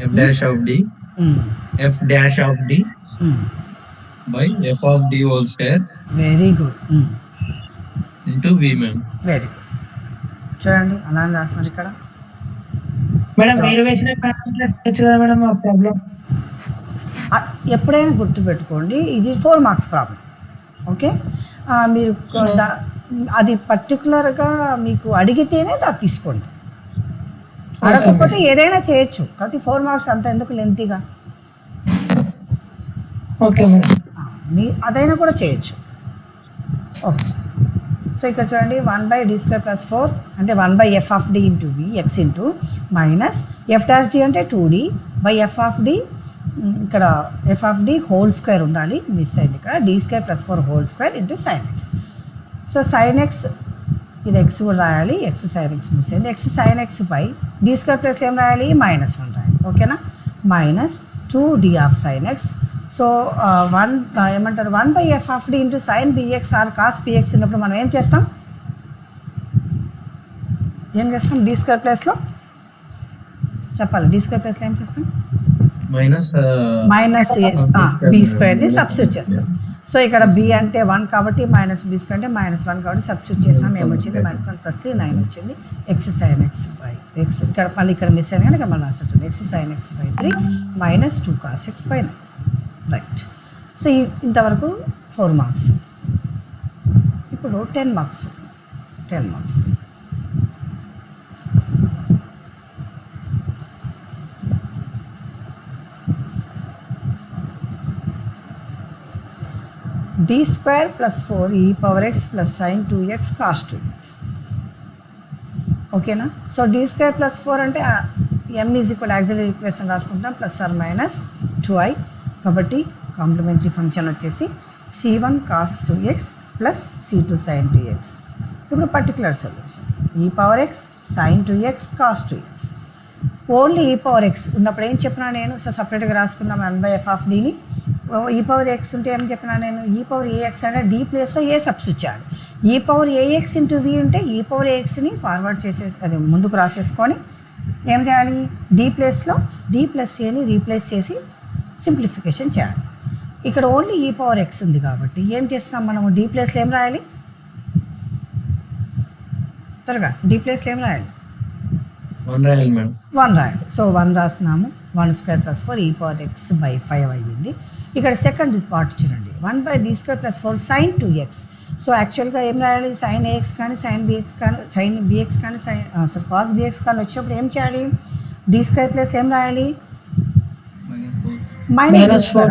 f dash of d f dash of d by F of d whole square very good into v ma'am. Very good చూడండి అలానే రాస్తున్నారు ఇక్కడ. Madam మీరు వేసిన కదా మేడం ఆ ప్రాబ్లం. ఎప్పుడైనా గుర్తుపెట్టుకోండి ఇది 4 మార్క్స్ ప్రాబ్లం. ఓకే మీరు అది పర్టికులర్గా మీకు అడిగితేనే అది తీసుకోండి, అడగకపోతే ఏదైనా చేయొచ్చు. కాబట్టి 4 మార్క్స్ అంత ఎందుకు లెంతీగా, ఓకే మేడం అదైనా కూడా చేయొచ్చు. ఓకే సో ఇక్కడ చూడండి 1 బై డి స్క్వేర్ ప్లస్ 4 అంటే 1 by F of D into v x into minus f dash d అంటే 2d by F of d, ఇక్కడ f of d whole square ఉండాలి, మిస్ అయింది ఇక్కడ, d square plus 4 whole square into sine x. So sine x ఇది x కూడా రాయాలి, x sine x miss అయింది, x sine x by D square plus ఏం రాయాలి -1 రాయాలి. ఓకేనా, minus 2d of sine x. So 1 ఏమంటారు 1 by F of D into sine bx or cos bx ఉన్నప్పుడు మనం ఏం చేస్తాం డి స్క్వేర్ ప్లేస్లో చెప్పాలి, డి స్క్వేర్ ప్లేస్లో ఏం చేస్తాం మైనస్ బి స్క్వేర్ని సబ్స్టిట్యూట్ చేస్తాం. సో ఇక్కడ బి అంటే 1 కాబట్టి మైనస్ బి స్క్వేర్ అంటే -1 కాబట్టి సబ్స్టిట్యూట్ చేస్తాం. ఏమొచ్చింది -1 + 3 9 వచ్చింది. X sine x by X ఇక్కడ మళ్ళీ ఇక్కడ మిస్ అయింది కానీ ఇక్కడ మళ్ళీ రాస్తుంది X sine x by 3 -2 cos x by 9. Right. So ఇంతవరకు 4 మార్క్స్. ఇప్పుడు 10 marks. d square plus 4 e power x plus sin 2x cos 2x. ఓకేనా? సో d స్క్వేర్ ప్లస్ 4 అంటే m is equal auxiliary equation రాసుకుంటాం plus or minus 2i. కాబట్టి complementary function వచ్చేసి c1 cos 2x ప్లస్ c2 sin 2x. ఇప్పుడు particular solution e power x sin 2x cos 2x. Only e power x ఉన్నప్పుడు ఏం చెప్పినా నేను, సో సపరేట్గా రాసుకుందాం 1/f ఆఫ్ dని. ఈ పవర్ ఎక్స్ ఉంటే ఏం చెప్పినా నేను, ఈ పవర్ ఏఎక్స్ అంటే డి ప్లేస్లో ఏ సబ్స్టిట్యూట్ చేయాలి. ఈ పవర్ ఏఎక్స్ ఇంటూ వి ఉంటే ఈ పవర్ ఏఎక్స్ని ఫార్వర్డ్ చేసేసి అది ముందుకు రాసేసుకొని ఏం చేయాలి, డి ప్లేస్లో డి ప్లస్ ఏని రీప్లేస్ చేసి సింప్లిఫికేషన్ చేయాలి. ఇక్కడ ఓన్లీ ఈ పవర్ ఎక్స్ ఉంది కాబట్టి ఏం చేస్తాం మనము, డి ప్లేస్లో ఏం రాయాలి, త్వరగా డి ప్లేస్లో ఏం రాయాలి, 1 రాయాలి మేడం. 1 రాయాలి. సో 1 రాస్తున్నాము. 1 స్క్వేర్ ప్లస్ 4 ఈ పవర్ ఎక్స్ బై 5 అయ్యింది. ఇక్కడ సెకండ్ పార్ట్ చూడండి, 1/d square plus 4 sin 2x. So యాక్చువల్గా ఏం రాయాలి, సైన్ ఏఎక్స్ కానీ సైన్ బిఎక్స్ కానీ సైన్ బిఎక్స్ కానీ కాస్ బిఎక్స్ కానీ వచ్చినప్పుడు ఏం చేయాలి, డి స్క్వేర్ ప్లస్ ఏం రాయాలి, -4.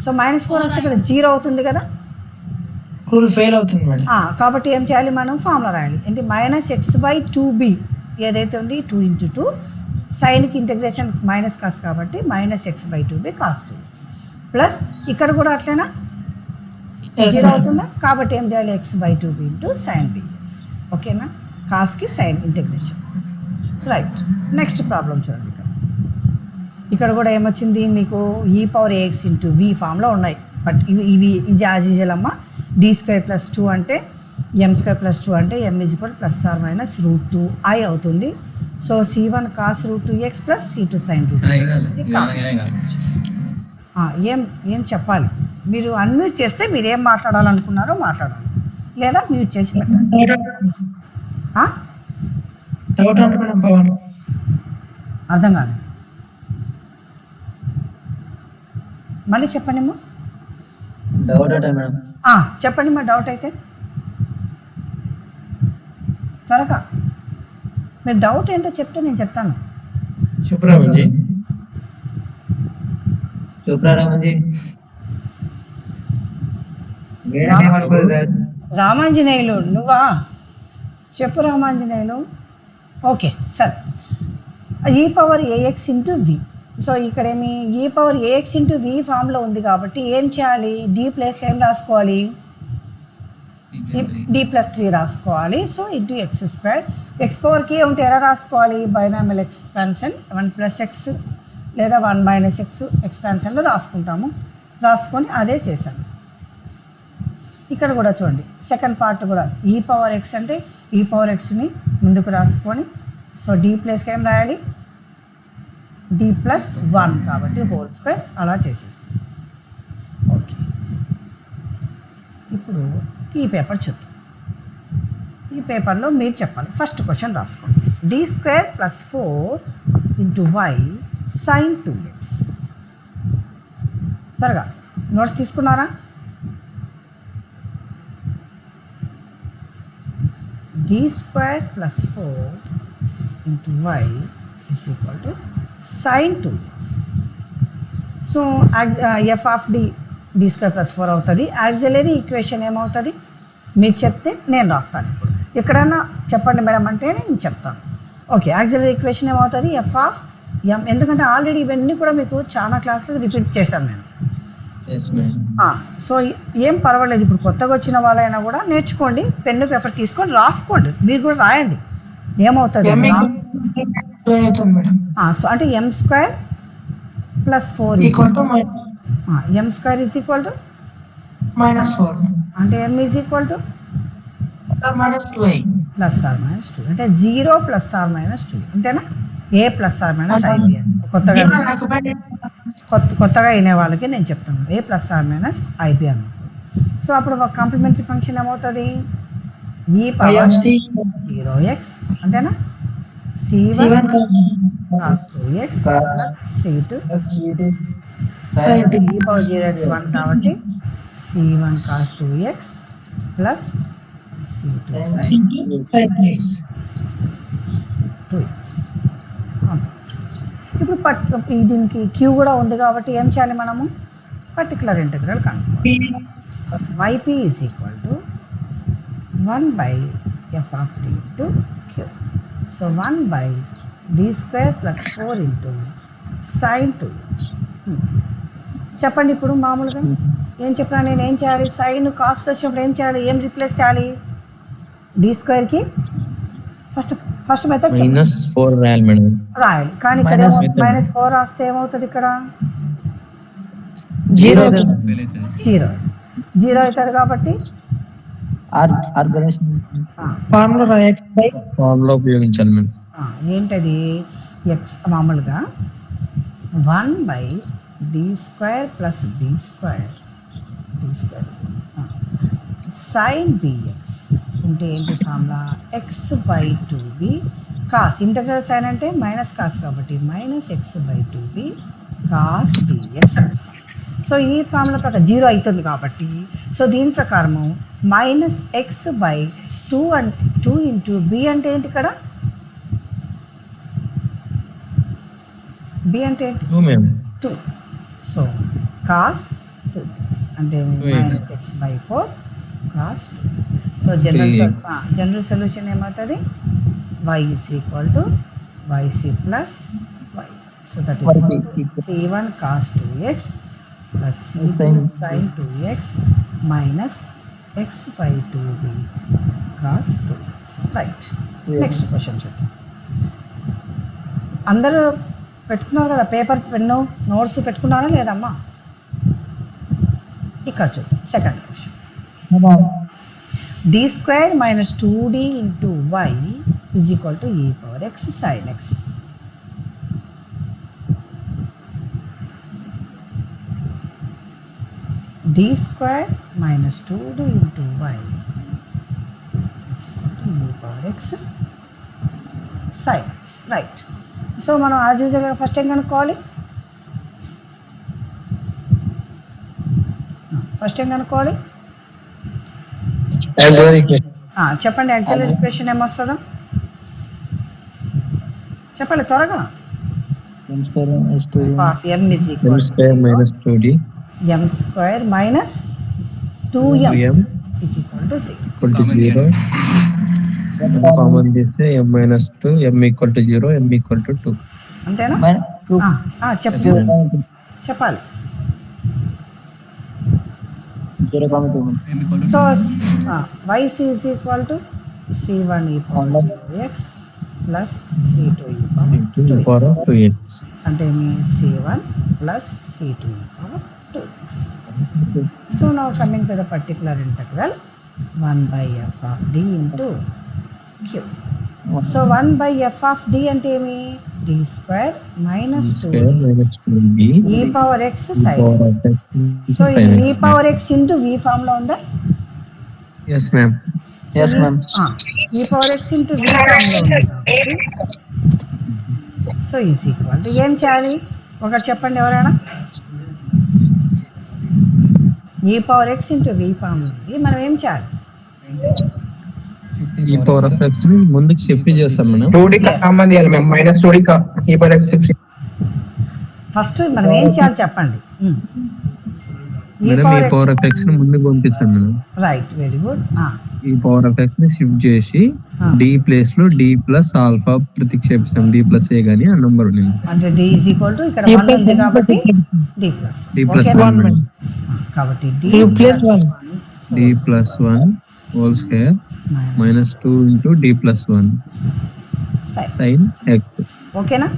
సో -4 వస్తే ఇక్కడ 0 అవుతుంది కదా, రూల్ ఫెయిల్ అవుతుంది మేడం. కాబట్టి ఏం చేయాలి, మనం ఫార్ములా రాయాలి. ఏంటి, -x/2b ఏదైతే ఉంది 2 × 2 సైన్కి ఇంటిగ్రేషన్ మైనస్ కాస్ కాబట్టి -x/2b cos 2x ప్లస్ ఇక్కడ కూడా అట్లనా 0 అవుతుందా, కాబట్టి ఏం చేయాలి, x/2b × sin bx. ఓకేనా, కాస్కి sine integration. Right. Next problem చూడండి. ఇక్కడ కూడా ఏమొచ్చింది మీకు, ఈ పవర్ ఏఎక్స్ ఇంటూ వి ఫామ్లో ఉన్నాయి. బట్ ఇవి ఇది యాజ్ యూజువల్ అమ్మ. డి స్క్వేర్ ప్లస్ 2 అంటే ఎం స్క్వేర్ ప్లస్ 2 అంటే m is equal plus or minus √2i అవుతుంది. సో c1 cos √2x ప్లస్ c2 sin √2x. ఏం చెప్పాలి, మీరు అన్మ్యూట్ చేస్తే మీరు ఏం మాట్లాడాలనుకున్నారో మాట్లాడాలి, లేదా మ్యూట్ చేసి పెట్టాలి. అర్థం కాదు, మళ్ళీ చెప్పండి అమ్మా. చెప్పండి మా డౌట్ అయితే త్వరగా. మీరు డౌట్ ఏంటో చెప్తే నేను చెప్తాను. రామాంజనేయులు నువ్వా, చెప్పు రామాంజనేయులు. ఓకే సరే, ఈ పవర్ ఏఎక్స్ ఇంటూ వి. సో ఇక్కడ ఏమి, e power ax into v ఫామ్లో ఉంది కాబట్టి ఏం చేయాలి, డి ప్లేస్లో ఏం రాసుకోవాలి, d+3 రాసుకోవాలి. సో ఇంటూ x², ఎక్స్ పవర్కి ఉంటే ఎలా రాసుకోవాలి, బైనామియల్ ఎక్స్పాన్షన్ 1+x లేదా 1 - x ఎక్స్పాన్షన్లో రాసుకుంటాము. రాసుకొని అదే చేశాను. ఇక్కడ కూడా చూడండి సెకండ్ పార్ట్ కూడా ఈ పవర్ ఎక్స్ అంటే ఈ పవర్ ఎక్స్ని ముందుకు రాసుకొని, సో డి ప్లస్ ఏం రాయాలి, d+1 కాబట్టి ² అలా చేసేస్తాం. ఓకే, ఇప్పుడు ఈ పేపర్ చూద్దాం. ఈ పేపర్లో మీరు చెప్పాలి. ఫస్ట్ క్వశ్చన్ రాసుకోండి, d² + 4 × y sin 2x. త్వరగా నోట్స్ తీసుకున్నారా, d² + 4 × y = sin 2x. So f of d d² + 4 అవుతుంది. యాక్సిలరీ ఈక్వేషన్ ఏమవుతుంది మీరు చెప్తే నేను రాస్తాను. ఇప్పుడు ఎక్కడన్నా చెప్పండి మేడం అంటే నేను చెప్తాను. ఓకే, యాక్సిలరీ ఈక్వేషన్ ఏమవుతుంది, f ఆఫ్ m. ఎందుకంటే ఆల్రెడీ ఇవన్నీ కూడా మీకు చాలా క్లాసులు రిపీట్ చేశాను నేను. సో ఏం పర్వాలేదు, ఇప్పుడు కొత్తగా వచ్చిన వాళ్ళైనా కూడా నేర్చుకోండి, పెన్ను పేపర్ తీసుకొని రాసుకోండి, మీరు కూడా రాయండి ఏమవుతుంది. సో అంటే m² + 4 m² = -4 అంటే m = +or -2 అంటే 0 +or -2 అంతేనా, a +or -ib. కొత్తగా అయిన వాళ్ళకి నేను చెప్తాను a +or -ib అన్న. సో అప్పుడు ఒక కాంప్లిమెంటరీ ఫంక్షన్ ఏమవుతుంది, e పవర్ 0x అంతేనా, c1 cos 2x + c2 ఈ పవర్ 0x1 కాబట్టి c1 cos 2x ప్లస్ c2 sin 2x. ఇప్పుడు దీనికి క్యూ కూడా ఉంది కాబట్టి ఏం చేయాలి మనము పర్టికులర్ ఇంటెగ్రల్ కనుక్కోవాలి. yp is equal to 1 by F of D into Q. So 1 by D square plus 4 into sine 2x. చెప్పండి ఇప్పుడు మామూలుగా ఏం చెప్పినా నేను ఏం చేయాలి, సైన్ కాస్ట్ వచ్చినప్పుడు ఏం చేయాలి, ఏం రిప్లేస్ చేయాలి, డి స్క్వేర్కి ఫస్ట్ మెథడ్ -4 రాయాలి మేడం. రాయాలి. కానీ ఇక్కడ -4 రాస్తే ఏమవుతుంది, ఇక్కడ జీరో జీరో అవుతుంది కాబట్టి ఫార్ములా x బై ఫార్ములా ఉపయోగించాలి మేడం. ఏంటది ఎక్స్ మామూలుగా 1 by D square plus b square sine bx అంటే ఏంటి formula x by 2b cos integral sine అంటే మైనస్ కాస్ కాబట్టి -x/2b కాస్ dx. సో ఈ ఫార్ములా ప్రకారం 0 అవుతుంది కాబట్టి సో దీని ప్రకారము -x/2 2 ఇంటూ b అంటే ఏంటి, ఇక్కడ b అంటే ఏంటి 2. సో కాస్ 2 అంటే -x/4 cos 2. So general solution ఏమవుతుంది, y is equal to yc plus y. So that is c1 cos 2x ప్లస్ c2 sin 2x minus x/2b cos 2x. Right, next question చూద్దాం. అందరూ పెట్టుకున్నారు కదా paper, pen, notes పెట్టుకున్నారా లేదమ్మా? ఇక్కడ చూద్దాం second question. d square minus 2d into y is equal to e power x sin x. d square minus 2d into y is equal to e power x sin x. Right. So మనం as యూజువల్గా first ఏం కనుక్కోవాలి, చెప్పండి actual equation ఏమొస్తుందో చెప్పండి త్వరగా. m is equal to -2d m square minus 2m is equal to 0. Common తీస్తే m-2 m equal to 0 m equal to 2. అంతేనా? చెప్పాలి. So y is equal to c1 e power 2x ప్లస్ c2 e power 2x అంటే మీ c1 plus c2 e power 2x. So now coming to the particular integral 1 by f of d into q. So 1 by f of d అంటే ఏమి, d square minus 2b e power x sin. So ఇది e power x into v form లో ఉందా? yes ma'am e power x into v form లో ఉంది కాబట్టి so is equal to ఏం చేయాలి ఒకటి చెప్పండి ఎవరైనా. e power x into v form ఉంది, మనం ఏం చేయాలి, ఈ పవర్ ఆఫ్ x ని ముందుకు షిఫ్ట్ చేస్తాం మనం. 2d కి కామన్ చేయాలి మేము -2d కి e power x ఫస్ట్ మనం ఏం చేయాలి చెప్పండి. మేడం ఈ పవర్ ఆఫ్ x ని ముందుకు పంపిస్తాం madam. Right, very good. E power of x ని షిఫ్ట్ చేసి d ప్లేస్ లో d ప్లస్ ఆల్ఫా ప్రతిక్షేపిస్తాం, d ప్లస్ ఏ గానీ ఆ నంబర్ ఉంది అంటే d ఈజ్ ఈక్వల్ టు ఇక్కడ 1 ఉంది కాబట్టి d ప్లస్ కాబట్టి d plus 1 whole square -2 into d plus 1 sin x. ఓకేనా?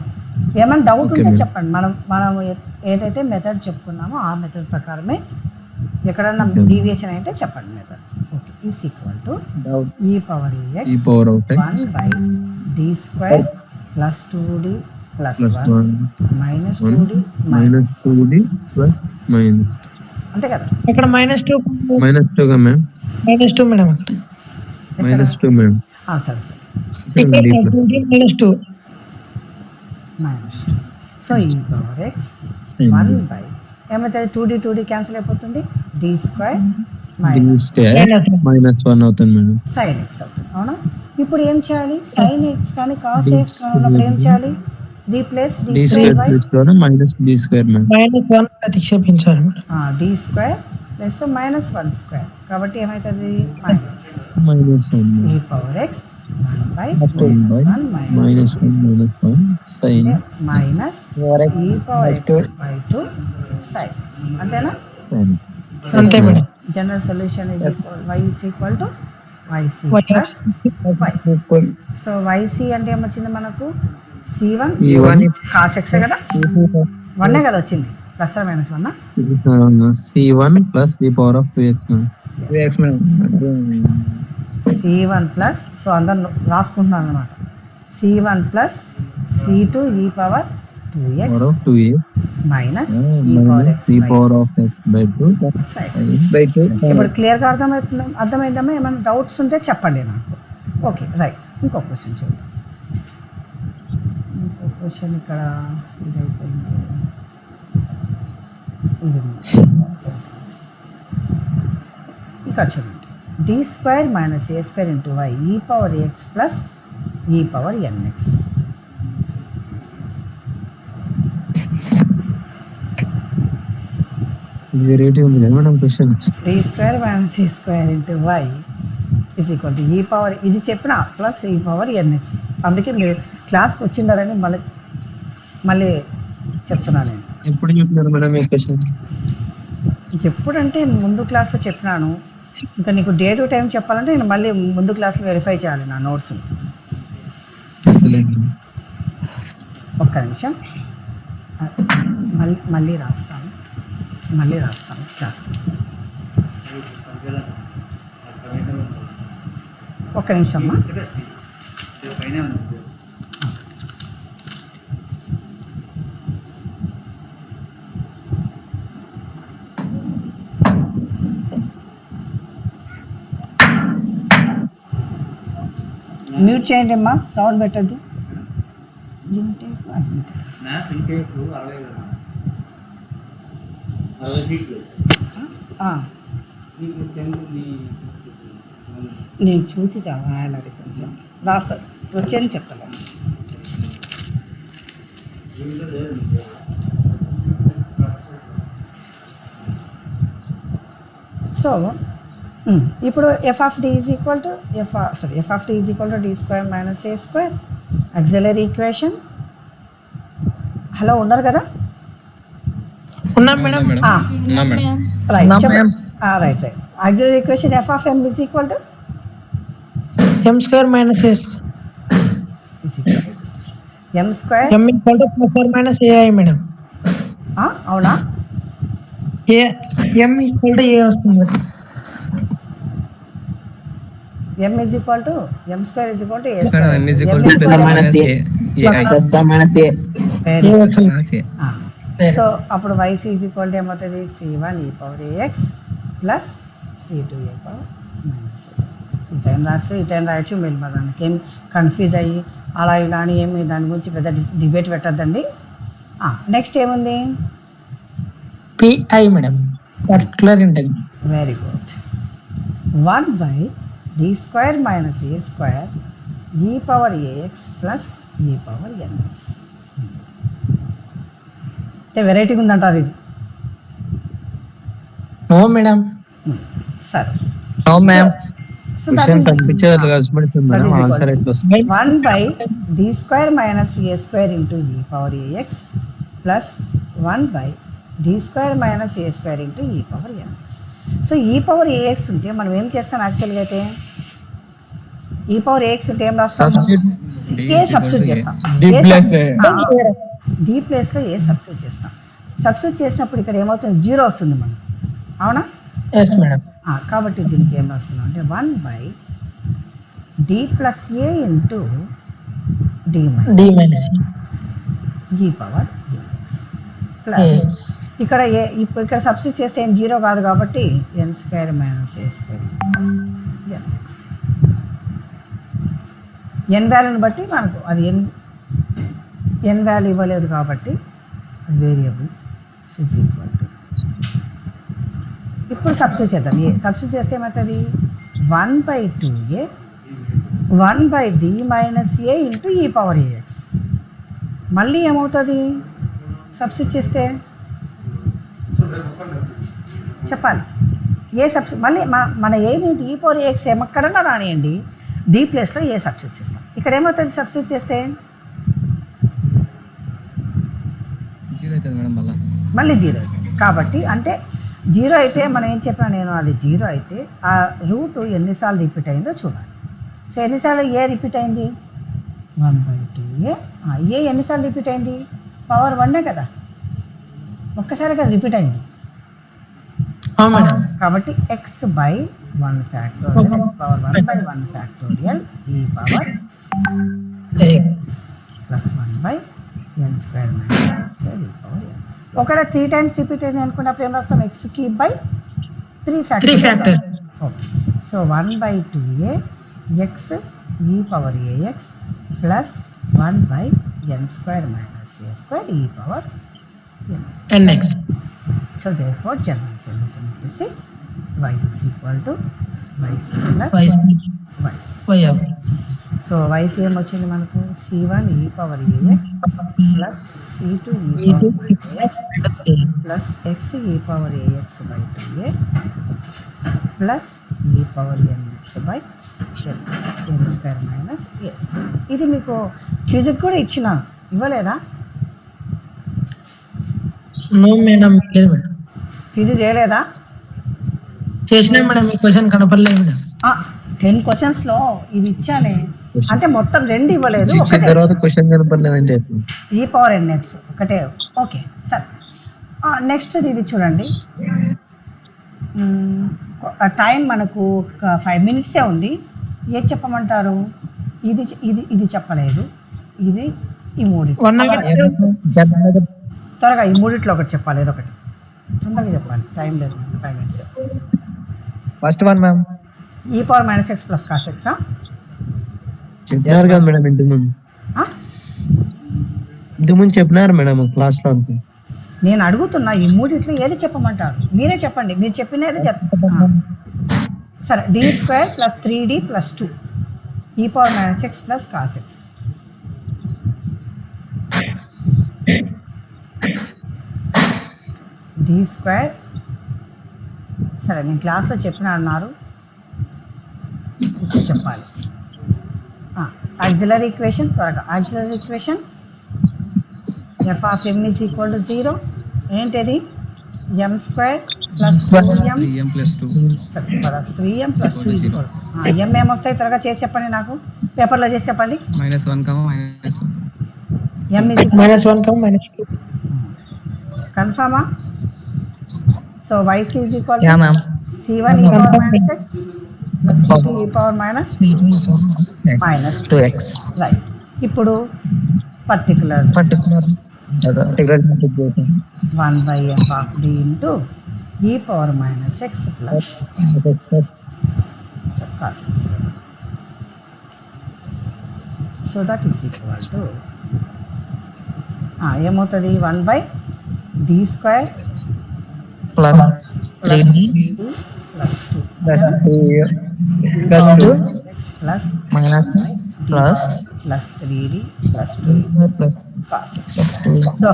ఏమైనా డౌట్ Okay, ఉంటే ma'am. చెప్పండి. మనం ఏదైతే మెథడ్ చెప్పుకున్నామో ఆ మెథడ్ ప్రకారమే ఎక్కడన్నా Okay. డీవియేషన్ అయితే చెప్పండి method. Okay, is equal to e power e x power of x 1 by d square plus 2d plus plus 1 minus 2d minus -2d plus minus అంతే కదా? ఇక్కడ -2 -2 గా మ్యామ్, -2 మేడం అక్కడ -2 మ్యామ్. సరే ఇక్కడ 2d -2 minus 2. So e power x Sin 1 by ఏమవుతుంది 2d cancel అయిపోతుంది d² D square -1 అవుతుంది మేడం. sin x అవుతుంది అవునా. ఇప్పుడు ఏం చేయాలి sin x కానీ cos x కానీ ఉన్నప్పుడు ఏం చేయాలి replace d d² square by plus లోనే మైనస్ డి స్క్వేర్ మేడం. -1 ప్రతిక్షేపించాలి మేడం. d² ప్లస్ -1² కాబట్టి ఏమవుతుంది minus minus e power x 1 by -1 minus 1 sine minus e power x by 2 sin x అంతేనా. సైన్. అంతే madam. General solution y is equal to yc plus y. So yc అంటే ఏమొచ్చింది మనకు c1 cos x కదా 1 కదా వచ్చింది plus or minus 1 C1 plus e power of 2x madam. c1 plus so అందరు రాసుకుంటున్నాను అనమాట c1 plus c2 e power 2x power of 2a minus e power x e power of x by 2 by 2. ఇప్పుడు క్లియర్గా అర్థమైందమ్మా. ఏమైనా doubts ఉంటే చెప్పండి నాకు. Okay right. ఇంకో క్వశ్చన్ చూద్దాం. ఇంకో క్వశ్చన్ ఇక్కడ ఇది అయిపోయింది. ఇది ఉంది. ఇక్కడ చూడండి d² minus a² into y e power x plus e power nx. ఇది వెరైటీ ఉంది కదా madam question. d² minus a² into y is equal to e power ఇది చెప్పిన ప్లస్ ఈ పవర్ nx. అందుకే మీరు క్లాస్కి వచ్చిండారని మళ్ళీ చెప్తున్నాను నేను. ఎప్పుడు చూస్తున్నారు మేడం ఈ క్వశ్చన్? ఎప్పుడంటే ముందు క్లాస్లో చెప్పినాను. ఇంకా నీకు డే టు టైం చెప్పాలంటే నేను మళ్ళీ ముందు క్లాస్లో వెరిఫై చేయాలి నా నోట్స్. ఒక్క నిమిషం మళ్ళీ రాస్తాను చేస్తాను. ఒక్క నిమిషం అమ్మా. మ్యూట్ చేయండి అమ్మా, సౌండ్ పెట్టద్దు. నేను చూసి రాయాలి కొంచెం రాస్తాను వచ్చేది చెప్తాను. సో ఇప్పుడు f of d is equal to f of d is equal to d² minus a². Auxiliary equation. Hello ఉన్నారు కదా? ఉన్నాం మేడం. Right right. Auxiliary equation f of m is equal to m² minus a². m². m + ± ai madam. అవునా? m = a వస్తుంది. m is equal to m² is equal to a². m is equal to plus minus a so అప్పుడు yc is equal to ఏమవుతుంది c1 e power ax plus c2 e power minus. ఈ time రాస్తే ఈ time రాయొచ్చు. మీరు దానికి ఏం confuse అయ్యి అలా ఇలా అని ఏమి దాని గురించి పెద్ద డిబేట్ పెట్టద్దండి. నెక్స్ట్ ఏముంది? pi madam, particular integral. Very good. 1/d² minus a² e power ax plus e power nx. అంటే వెరైటీగా ఉందంటారు ఇది. No madam. సరే. No ma'am. సో క్వశ్చన్ కనిపించేది కష్టపడుతుంది మేడం. ఆన్సర్ ఎట్లా వస్తుంది? 1/d² minus a² into e power ax plus 1/d² minus a² into e power nx. So e power ax ఉంటే మనం ఏం చేస్తాం యాక్చువల్గా అయితే? ఈ పవర్ ax ఉంటే ఏం రాస్తాం? ఏ సబ్స్టిట్యూట్ చేస్తాం. డి ప్లేస్లో ఏ సబ్స్టిట్యూట్ చేస్తాం. సబ్స్టిట్యూట్ చేసినప్పుడు ఇక్కడ ఏమవుతుంది? 0 వస్తుంది మనం. అవునా? Yes madam. కాబట్టి దీనికి ఏం రాసుకున్నాం అంటే 1/d plus a into d minus e power plus ఇక్కడ ఇప్పుడు ఇక్కడ సబ్స్టిట్యూట్ చేస్తే ఏం 0 కాదు కాబట్టి n² minus a² nx. n వాల్యూని బట్టి మనకు అది n వాల్యూ ఇవ్వలేదు కాబట్టి అది వేరియబుల్ ఈజ్ ఈక్వల్ టు ఇప్పుడు సబ్స్టిట్యూట్ చేద్దాం. ఏ సబ్స్టిట్యూట్ చేస్తే ఏమవుతుంది? 1/2a 1/d మైనస్ ఏ ఇంటూ ఈ పవర్ ఏఎక్స్. మళ్ళీ ఏమవుతుంది సబ్స్టిట్యూట్ చేస్తే? చెప్పాలి. ఏ సబ్స్టిట్యూట్ మళ్ళీ మన ఏమిటి ఈ పవర్ ఏఎక్స్ ఎక్కడన్నా రానియండి, డి ప్లేస్లో ఏ సబ్స్టిట్యూట్ చేస్తాం. ఇక్కడ ఏమవుతుంది సబ్స్టిట్యూట్ చేస్తే? జీరో అవుతుంది మేడం మళ్ళీ జీరో అవుతుంది. కాబట్టి అంటే జీరో అయితే మనం ఏం చెప్పినా నేను, అది జీరో అయితే ఆ రూట్ ఎన్నిసార్లు రిపీట్ అయిందో చూడాలి. సో ఎన్నిసార్లు ఏ రిపీట్ అయింది? 1/2a. ఏ ఎన్నిసార్లు రిపీట్ అయింది? పవర్ 1 కదా, ఒక్కసారి కదా రిపీట్ అయింది. మేడం. కాబట్టి x/1 factorial, x power 1/1 factorial e power x plus 1/n square minus x square e power n. ఒకవేళ 3 టైమ్స్ రిపీట్ అయింది అనుకున్నప్పుడు ఏం రాస్తాం? x³ 3 factorial. Okay. So 1/2a x ఈ power ax plus 1/n square minus a square e power n. NX. So therefore general solution వచ్చేసి y is equal to yc plus YC. yc. So yc ఏమొచ్చింది మనకు? c1 e power ax plus c2 e power ax plus x e power ax by 2a plus e power nx by n square minus a square. ఇది మీకు క్యూజిక్ కూడా ఇచ్చినాను, ఇవ్వలేదా? No madam, లేదు madam. క్యూజ్ చేయలేదా? చేసినా మేడం, ఈ క్వశ్చన్ కనపడలేదు మేడం. 10 క్వశ్చన్స్లో ఇది ఇచ్చానే, అంటే మొత్తం 2 ఇవ్వలేదు, ఇచ్చిన ఒకటే తర్వాత క్వశ్చన్ కనపడలేదంటే ఈ పవర్ ఎన్ఎక్స్ ఒకటే. ఓకే సరే. నెక్స్ట్ ఇది చూడండి. టైం మనకు ఒక 5 మినిట్సే ఉంది. ఏది చెప్పమంటారు? ఇది ఇది ఇది చెప్పలేదు, ఇది ఈ మూడిట్లో 1 అవర్. త్వరగా ఈ మూడిట్లో ఒకటి చెప్పాలి, ఏదో ఒకటి తొందరగా చెప్పాలి, టైం లేదు, 5 minutes. First one ma'am e power minus x plus cos ఎక్సా? చెప్పినారు కదా మేడం, ఇంతకుముందు చెప్పినారు మేడం క్లాస్లో అంతే. నేను అడుగుతున్నా ఈ మూడిట్లో ఏది చెప్పమంటారు? మీరే చెప్పండి, మీరు చెప్పినది సరే. d² plus 3d plus 2 e power minus x plus cos x. d² సరే, నేను క్లాస్లో చెప్పిన అన్నారు, ఇప్పుడు చెప్పాలి. ఆక్సిలరీ ఈక్వేషన్ త్వరగా. Auxiliary equation f of m is equal to 0. ఏంటిది? m² plus 2m 3m plus 2 సరే 3m plus 2 is equal. m ఏమొస్తాయి త్వరగా చేసి చెప్పండి, నాకు పేపర్లో చేసి చెప్పండి. -1, -1. m is equal -1, -2. కన్ఫర్మా? So yc is equal yeah ma'am. c1 e power minus x plus c2 e power minus minus 2x. Right. ఇప్పుడు particular 1/f of d into e power minus x plus cos x. So that is equal to ఏమవుతుంది? 1/d² plus 3d plus 2 plus minus plus plus 3d plus 2 plus cos x. Plus 2. So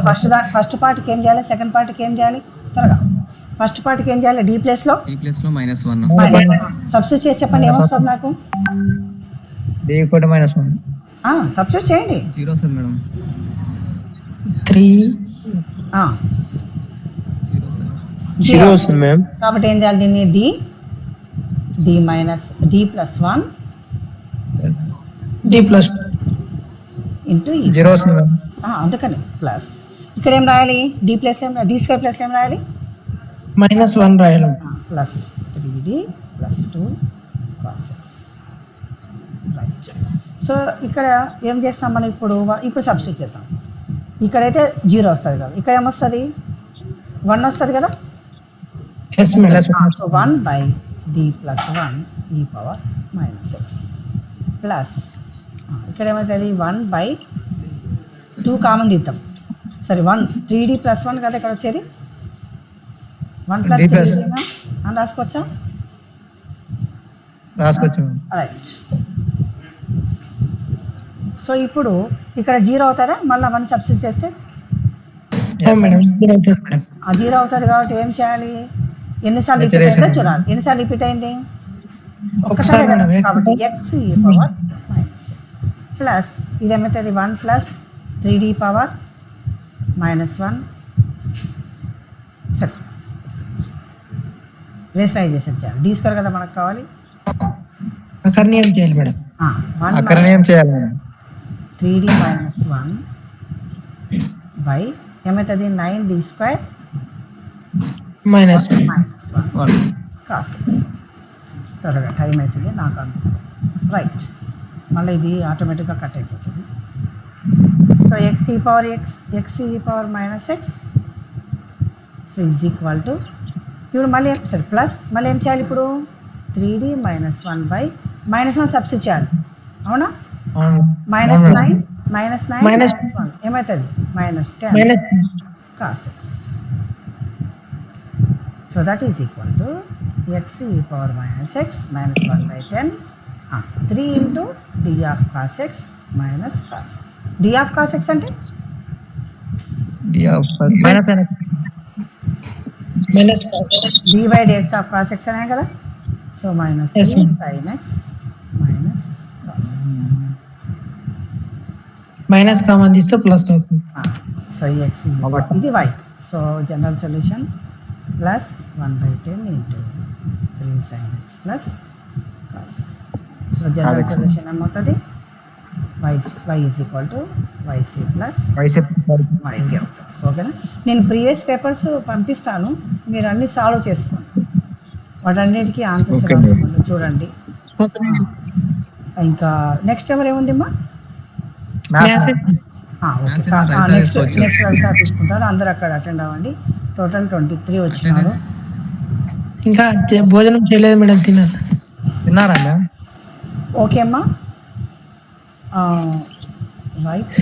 first పార్ట్కి ఏం చేయాలి? Second పార్ట్కి ఏం చేయాలి? త్వరగా. First పార్ట్కి ఏం చేయాలి? d ప్లేస్లో ఈ ప్లేస్లో -1. సబ్స్టిట్యూట్ చేసి చెప్పండి, ఏమొస్తుంది నాకు? d = -1. సబ్స్టిట్యూట్ చేయండి. 0 వస్తుంది మేడం. 3. 0 వస్తుంది మ్యామ్. కాబట్టి ఏం చేయాలి? దీన్ని d minus d plus 1 D plus into 0 వస్తుంది మ్యామ్. అందుకని ప్లస్. ఇక్కడ ఏం రాయాలి? d ప్లస్ ఏం d² ప్లస్ ఏం రాయాలి? -1 రాయాలి. Plus 3d plus 2 cos x. Right. So ఇక్కడ ఏం చేస్తాం మనం? ఇప్పుడు సబ్స్టిట్యూట్ చేద్దాం. ఇక్కడైతే 0 వస్తుంది కదా, ఇక్కడ ఏమొస్తుంది? 1 వస్తుంది కదా. Yes madam. So 1/d plus 1 ఈ పవర్ మైనస్ ఎక్స్ ప్లస్ ఇక్కడ ఏమవుతుంది? 1/2 కామన్ తీద్దాం. సరే 3d ప్లస్ 1 కదా ఇక్కడ వచ్చేది. 1 ప్లస్ 3 అని రాసుకోవచ్చా? రాసుకోవచ్చు మేడం. రైట్. సో ఇప్పుడు ఇక్కడ 0 అవుతుందా? మళ్ళీ 1 సబ్స్టిట్యూట్ చేస్తే మేడం ఇది అవుతుంది మేడం. ఆ 0 అవుతుంది కాబట్టి ఏం చేయాలి? ఎన్నిసార్లు రిపీట్ అయిందో చూడాలి. ఎన్నిసార్లు రిపీట్ అయింది? ఒక్కసారి కదా. మేడం. కాబట్టి ఎక్స్ ఈ పవర్ మైనస్ ప్లస్ ఇది ఏమవుతుంది? 1 ప్లస్ 3d పవర్ -1. సరే రేషనలైజ్ చేసి చేయాలి. d స్క్వేర్ కదా మనకు కావాలి. అకర్ణీయం చేయాలి మేడం. 1 అక్కడ ఏం చేయాలి మేడం? 3d - 1 బై ఏమవుతుంది? 9d square minus -1 cos x. త్వరగా టైం అవుతుంది నాకు రైట్. మళ్ళీ ఇది ఆటోమేటిక్గా కట్ అయిపోతుంది. సో ఎక్స్ ఈ power -x so is equal to ఇప్పుడు మళ్ళీ సరే ప్లస్ మళ్ళీ ఏం చేయాలి ఇప్పుడు? 3d - 1 బై -1 సబ్స్టిట్యూట్ చేయాలి. అవునా? -9 -1 ఏమవుతుంది? -10 minus cos x. So that is equal to x e power -x -1 by 10 3 into d of cos x minus cos x. d of cos x అంటే minus minus d by dx of cos x అనే కదా. So minus Yes, 3 ma'am. sin x minus cos x. Minus common తీస్తే plus అవుతుంది. So x ఇది y. So general solution plus 1 by 10 into 3 sin x plus cos x. So general solution ఏమవుతుంది? y is equal to yc plus yk అవుతుంది. ఓకేనా? నేను previous papers పంపిస్తాను, మీరు అన్ని సాల్వ్ చేసుకోండి. వాటన్నిటికీ ఆన్సర్స్ Okay. రాసుకోండి, చూడండి. ఇంకా నెక్స్ట్ ఎవరు ఏముందిమ్మా? Maths okay Maths sir. Rice next చేసుకోవచ్చు. సార్ తీసుకుంటారు. అందరూ అక్కడ అటెండ్ అవ్వండి. టోటల్ 23 వచ్చినారు. ఇంకా భోజనం చేయలేదు మేడం, తినాలి. తిన్నారా మ్యామ్? ఓకే అమ్మా రైట్.